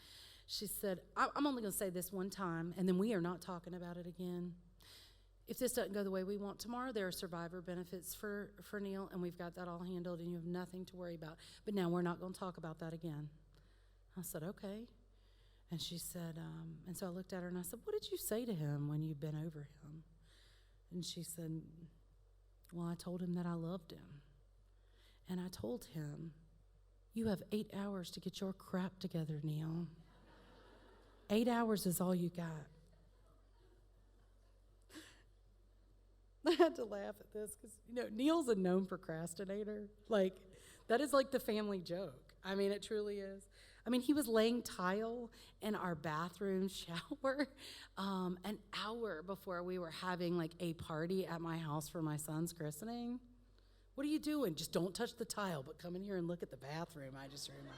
She said, I'm only going to say this one time, and then we are not talking about it again. If this doesn't go the way we want tomorrow, there are survivor benefits for Neil, and we've got that all handled, and you have nothing to worry about. But now we're not going to talk about that again. I said, okay. And she said, and so I looked at her, and I said, what did you say to him when you'd been over him? And she said, well, I told him that I loved him. And I told him, you have 8 hours to get your crap together, Neil. 8 hours is all you got. I had to laugh at this because, Neil's a known procrastinator. Like, that is like the family joke. I mean, it truly is. I mean, he was laying tile in our bathroom shower an hour before we were having like a party at my house for my son's christening. What are you doing? Just don't touch the tile, but come in here and look at the bathroom, I just reminded.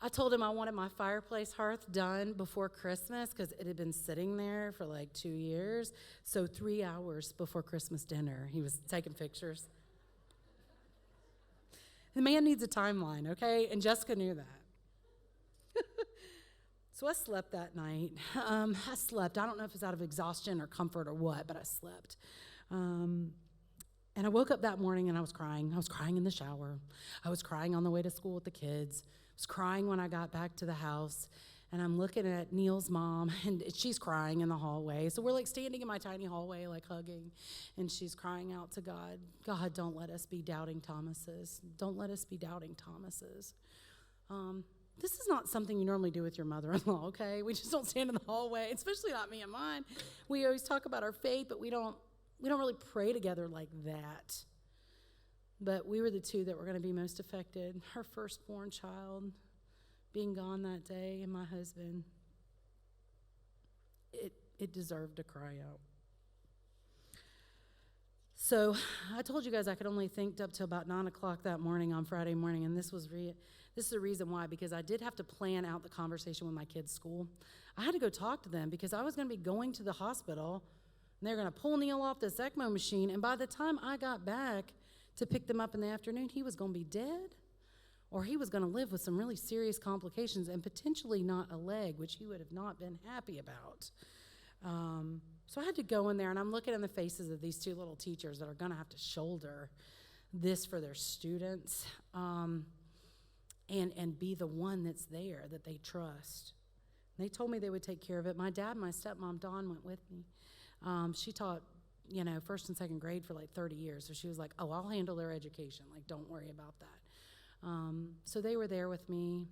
I told him I wanted my fireplace hearth done before Christmas because it had been sitting there for like 2 years. So 3 hours before Christmas dinner, he was taking pictures. The man needs a timeline, okay? And Jessica knew that. So I slept that night. I don't know if it was out of exhaustion or comfort or what, but I slept. And I woke up that morning and I was crying. I was crying in the shower. I was crying on the way to school with the kids. I was crying when I got back to the house. And I'm looking at Neil's mom, and she's crying in the hallway. So we're like standing in my tiny hallway, like hugging. And she's crying out to God, God, don't let us be doubting Thomases. Don't let us be doubting Thomases. This is not something you normally do with your mother-in-law, okay? We just don't stand in the hallway, especially not me and mine. We always talk about our faith, but we don't really pray together like that. But we were the two that were going to be most affected. Her firstborn child being gone that day, and my husband. It deserved to cry out. So I told you guys I could only think up to about 9 o'clock that morning on Friday morning, and this is the reason why, because I did have to plan out the conversation with my kids' school. I had to go talk to them because I was going to be going to the hospital, and they're going to pull Neil off this ECMO machine, and by the time I got back to pick them up in the afternoon, he was going to be dead, or he was going to live with some really serious complications and potentially not a leg, which he would have not been happy about. So I had to go in there, and I'm looking in the faces of these two little teachers that are going to have to shoulder this for their students and be the one that's there that they trust. They told me they would take care of it. My dad and my stepmom, Dawn, went with me. She taught, first and second grade for like 30 years. So she was like, oh, I'll handle their education. Like, don't worry about that. So they were there with me.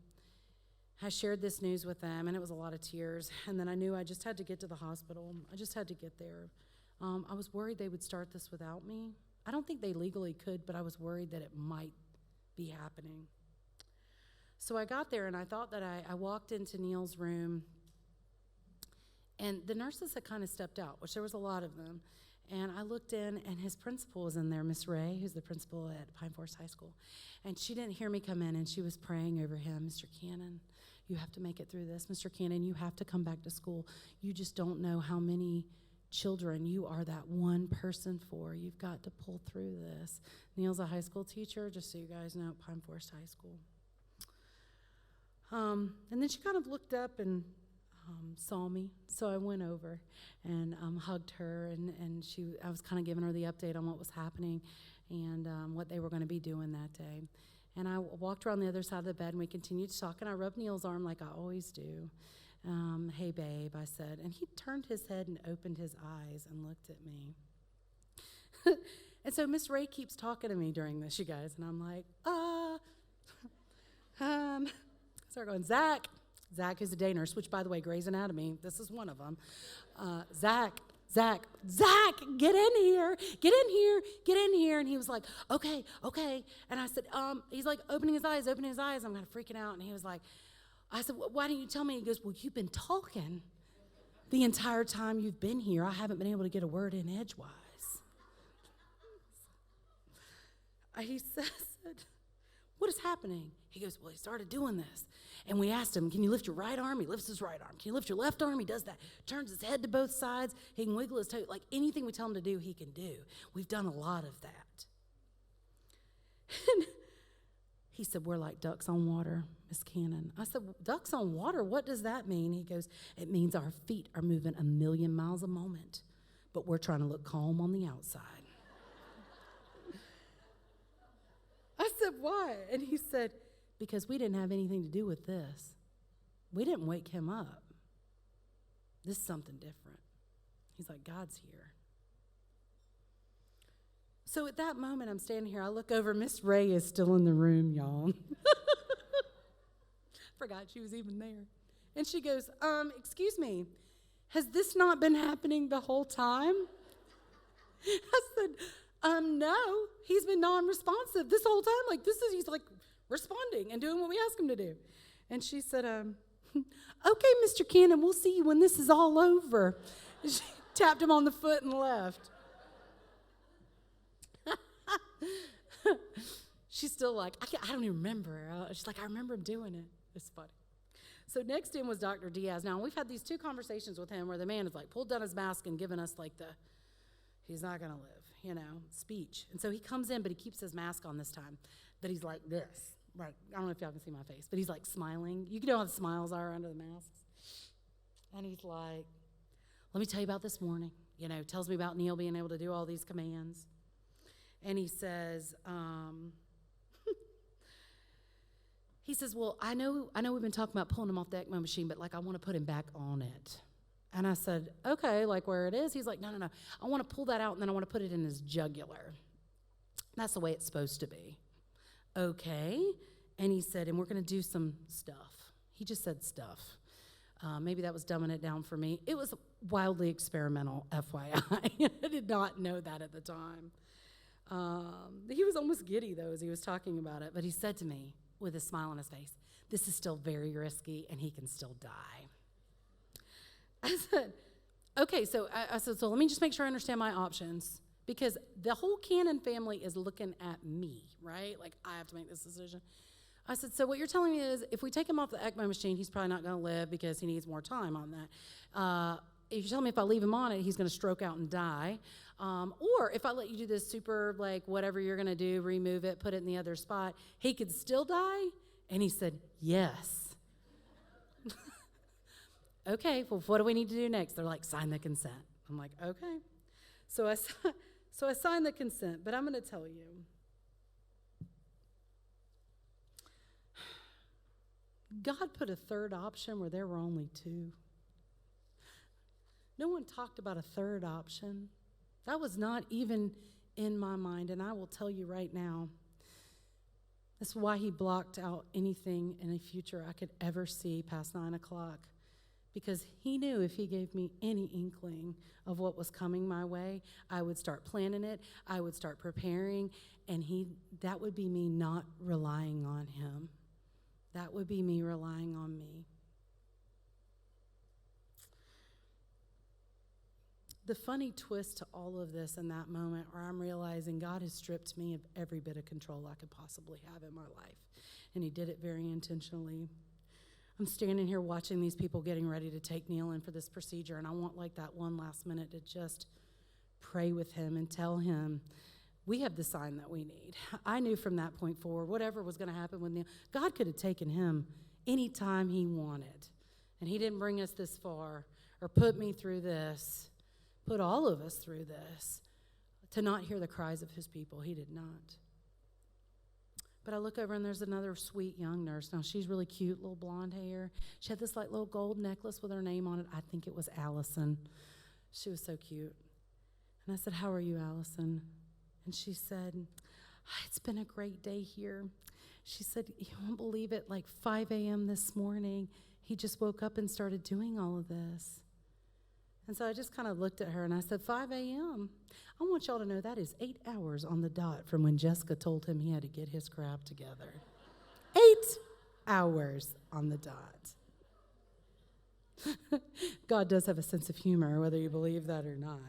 I shared this news with them, and it was a lot of tears. And then I knew I just had to get to the hospital. I just had to get there. I was worried they would start this without me. I don't think they legally could, but I was worried that it might be happening. So I got there, and I thought that I walked into Neil's room, and the nurses had kind of stepped out, which there was a lot of them. And I looked in, and his principal was in there, Miss Ray, who's the principal at Pine Forest High School. And she didn't hear me come in, and she was praying over him. Mr. Cannon, you have to make it through this. Mr. Cannon, you have to come back to school. You just don't know how many children you are that one person for. You've got to pull through this. Neil's a high school teacher, just so you guys know, at Pine Forest High School. And then she kind of looked up and saw me, so I went over and hugged her, and I was kind of giving her the update on what was happening and what they were going to be doing that day. And I walked around the other side of the bed, and we continued to talk, and I rubbed Neil's arm like I always do. Hey, babe, I said, and he turned his head and opened his eyes and looked at me. And so Miss Ray keeps talking to me during this, you guys, and I'm like, start going, Zach, who's a day nurse, which, by the way, Grey's Anatomy, this is one of them. Zach, get in here. And he was like, okay. And I said, he's like opening his eyes. I'm kind of freaking out. And he was like, I said, why didn't you tell me? He goes, well, you've been talking the entire time you've been here. I haven't been able to get a word in edgewise. He said, what is happening? He goes, well, he started doing this. And we asked him, can you lift your right arm? He lifts his right arm. Can you lift your left arm? He does that. Turns his head to both sides. He can wiggle his toe. Like anything we tell him to do, he can do. We've done a lot of that. And he said, we're like ducks on water, Miss Cannon. I said, ducks on water? What does that mean? He goes, it means our feet are moving 1,000,000 miles a moment, but we're trying to look calm on the outside. I said, why? And he said, because we didn't have anything to do with this. We didn't wake him up. This is something different. He's like, God's here. So at that moment, I'm standing here. I look over. Miss Ray is still in the room, y'all. Forgot she was even there. And she goes, excuse me, has this not been happening the whole time? I said, no, he's been non-responsive this whole time. Like, he's like responding and doing what we ask him to do. And she said, okay, Mr. Cannon, we'll see you when this is all over. And she tapped him on the foot and left. She's still like, I don't even remember. She's like, I remember him doing it. It's funny. So next in was Dr. Diaz. Now, we've had these 2 conversations with him where the man has like pulled down his mask and given us like he's not going to live, speech. And so he comes in, but he keeps his mask on this time. But he's like this. Like, I don't know if y'all can see my face, but he's like smiling. You can know how the smiles are under the masks. And he's like, let me tell you about this morning. Tells me about Neil being able to do all these commands. And he says, well, I know we've been talking about pulling him off the ECMO machine, but like I want to put him back on it. And I said, okay, like where it is? He's like, no. I want to pull that out, and then I want to put it in his jugular. That's the way it's supposed to be. Okay. And he said, and we're going to do some stuff. He just said stuff. Maybe that was dumbing it down for me. It was wildly experimental, FYI. I did not know that at the time. He was almost giddy, though, as he was talking about it. But he said to me, with a smile on his face, this is still very risky, and he can still die. I said, okay, so I said, so let me just make sure I understand my options, because the whole Cannon family is looking at me, right? Like, I have to make this decision. I said, so what you're telling me is if we take him off the ECMO machine, he's probably not going to live because he needs more time on that. If you tell me if I leave him on it, he's going to stroke out and die. Or if I let you do this super, like, whatever you're going to do, remove it, put it in the other spot, he could still die? And he said, yes. Okay, well, what do we need to do next? They're like, sign the consent. I'm like, okay. So I signed the consent, but I'm going to tell you. God put a third option where there were only 2. No one talked about a third option. That was not even in my mind, and I will tell you right now, that's why he blocked out anything in the future I could ever see past 9 o'clock, because he knew if he gave me any inkling of what was coming my way, I would start planning it, I would start preparing, and that would be me not relying on him. That would be me relying on me. The funny twist to all of this in that moment where I'm realizing God has stripped me of every bit of control I could possibly have in my life, and he did it very intentionally. I'm standing here watching these people getting ready to take Neil in for this procedure, and I want like that one last minute to just pray with him and tell him, we have the sign that we need. I knew from that point forward, whatever was going to happen with Neil, God could have taken him anytime he wanted, and he didn't bring us this far or put me through this, put all of us through this, to not hear the cries of his people. He did not. But I look over and there's another sweet young nurse. Now, she's really cute, little blonde hair. She had this like little gold necklace with her name on it. I think it was Allison. She was so cute. And I said, how are you, Allison? And she said, it's been a great day here. She said, you won't believe it, like 5 a.m. this morning, he just woke up and started doing all of this. And so I just kind of looked at her and I said, 5 a.m.? I want y'all to know that is 8 hours on the dot from when Jessica told him he had to get his crap together. 8 hours on the dot. God does have a sense of humor, whether you believe that or not.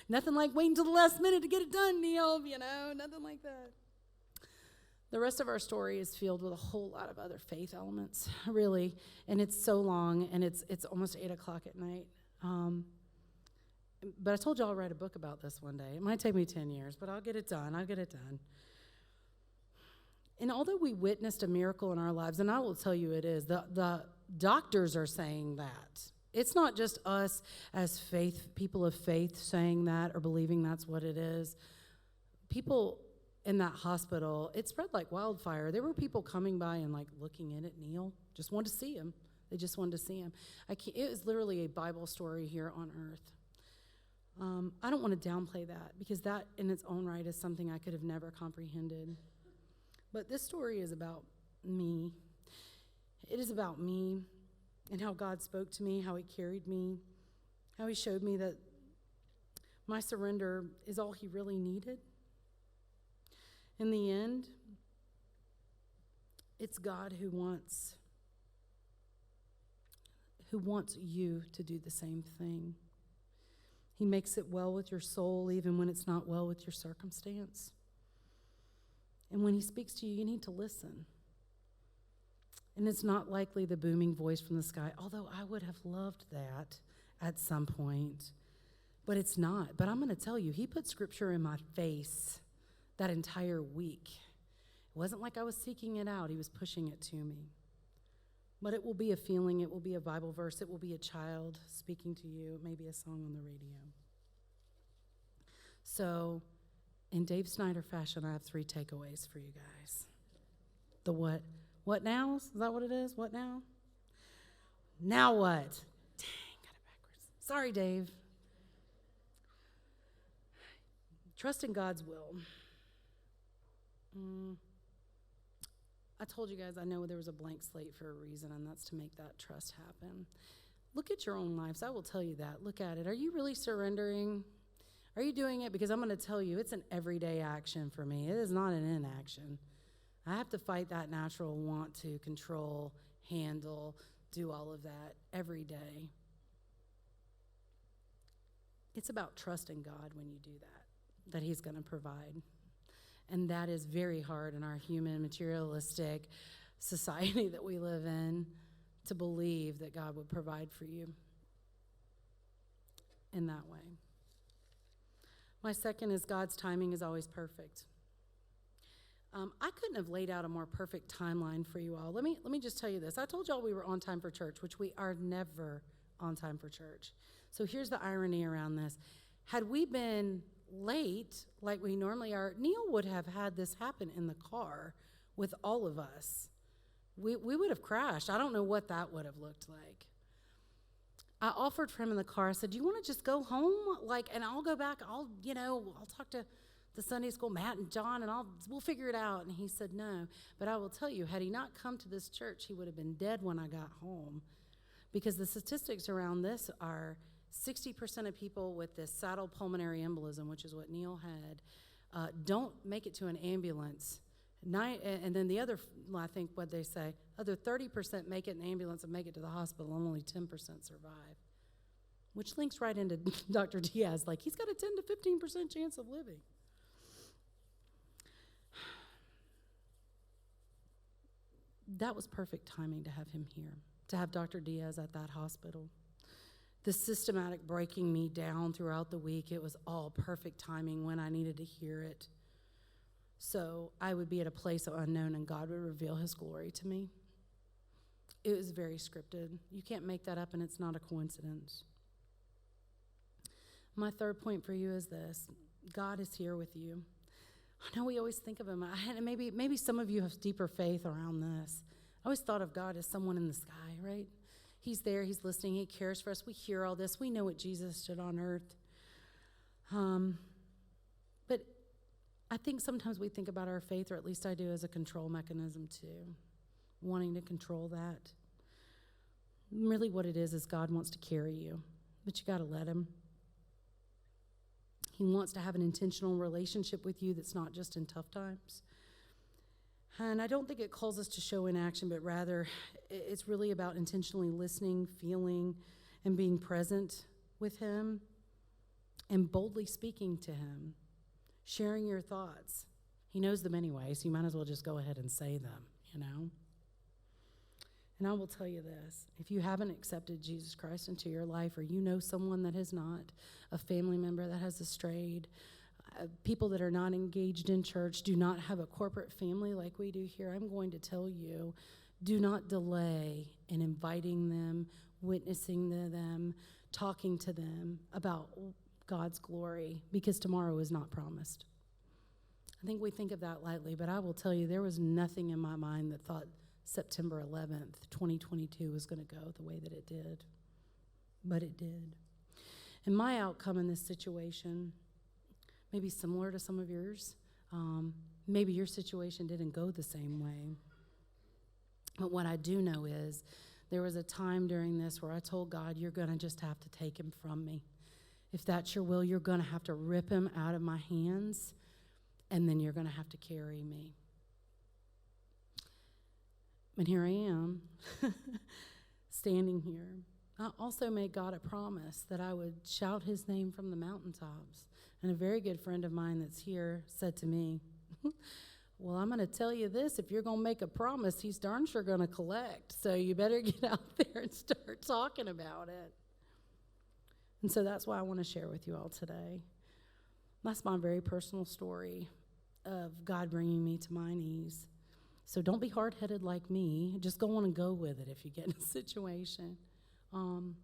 Nothing like waiting till the last minute to get it done, Neil, nothing like that. The rest of our story is filled with a whole lot of other faith elements, really, and it's so long, and it's almost 8 o'clock at night. But I told you I'll write a book about this one day. It might take me 10 years, but I'll get it done. And although we witnessed a miracle in our lives, and I will tell you it is, the doctors are saying that. It's not just us as people of faith saying that or believing that's what it is. People in that hospital, it spread like wildfire. There were people coming by and like looking in at Neil, just wanted to see him. They just wanted to see him. It was literally a Bible story here on earth. I don't want to downplay that because that in its own right is something I could have never comprehended. But this story is about me. It is about me and how God spoke to me, how he carried me, how he showed me that my surrender is all he really needed. In the end, it's God who wants you to do the same thing. He makes it well with your soul even when it's not well with your circumstance. And when he speaks to you, you need to listen. And it's not likely the booming voice from the sky, although I would have loved that at some point. But it's not. But I'm going to tell you, he put scripture in my face that entire week. It wasn't like I was seeking it out. He was pushing it to me. But it will be a feeling. It will be a Bible verse. It will be a child speaking to you. It may be a song on the radio. So, in Dave Snyder fashion, I have 3 takeaways for you guys. The what? What now? Is that what it is? What now? Now what? Dang, got it backwards. Sorry, Dave. Trust in God's will. I told you guys I know there was a blank slate for a reason, and that's to make that trust happen. Look at your own lives. I will tell you that. Look at it. Are you really surrendering? Are you doing it? Because I'm going to tell you, it's an everyday action for me. It is not an inaction. I have to fight that natural want to control, handle, do all of that every day. It's about trusting God when you do that he's going to provide. And that is very hard in our human, materialistic society that we live in, to believe that God would provide for you in that way. My second is God's timing is always perfect. I couldn't have laid out a more perfect timeline for you all. Let me just tell you this. I told y'all we were on time for church, which we are never on time for church. So here's the irony around this. Had we been late like we normally are, Neil would have had this happen in the car with all of us. We would have crashed. I don't know what that would have looked like. I offered for him in the car. I said, do you want to just go home? And I'll go back. I'll talk to the Sunday school, Matt and John, and we'll figure it out. And he said no. But I will tell you, had he not come to this church, he would have been dead when I got home. because the statistics around this are 60% of people with this saddle pulmonary embolism, which is what Neil had, don't make it to an ambulance. And then the other, I think what they say, other 30% make it in an ambulance and make it to the hospital, and only 10% survive. Which links right into Dr. Diaz, like he's got a 10 to 15% chance of living. That was perfect timing to have him here, to have Dr. Diaz at that hospital. The systematic breaking me down throughout the week, it was all perfect timing when I needed to hear it. So I would be at a place of unknown and God would reveal his glory to me. It was very scripted. You can't make that up, and it's not a coincidence. My third point for you is this: God is here with you. I know we always think of him. Maybe some of you have deeper faith around this. I always thought of God as someone in the sky, right? He's there, he's listening, he cares for us. We hear all this. We know what Jesus did on earth. But I think sometimes we think about our faith, or at least I do, as a control mechanism too, wanting to control that. Really what it is God wants to carry you, but you got to let him. He wants to have an intentional relationship with you that's not just in tough times. And I don't think it calls us to show inaction, but rather it's really about intentionally listening, feeling, and being present with him, and boldly speaking to him, sharing your thoughts. He knows them anyway, so you might as well just go ahead and say them, you know? And I will tell you this: if you haven't accepted Jesus Christ into your life, or you know someone that has not, a family member that has strayed, people that are not engaged in church, do not have a corporate family like we do here, I'm going to tell you, do not delay in inviting them, witnessing to them, talking to them about God's glory, because tomorrow is not promised. I think we think of that lightly, but I will tell you, there was nothing in my mind that thought September 11th, 2022 was going to go the way that it did. But it did. And my outcome in this situation may be similar to some of yours. Maybe your situation didn't go the same way. But what I do know is there was a time during this where I told God, you're going to just have to take him from me. If that's your will, you're going to have to rip him out of my hands, and then you're going to have to carry me. And here I am, standing here. I also made God a promise that I would shout his name from the mountaintops. And a very good friend of mine that's here said to me, well, I'm going to tell you this: if you're going to make a promise, he's darn sure going to collect. So you better get out there and start talking about it. And so that's why I want to share with you all today. That's my very personal story of God bringing me to my knees. So don't be hard-headed like me. Just go on and go with it if you get in a situation. And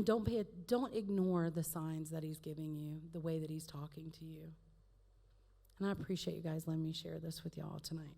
don't ignore the signs that he's giving you, the way that he's talking to you. And I appreciate you guys letting me share this with y'all tonight.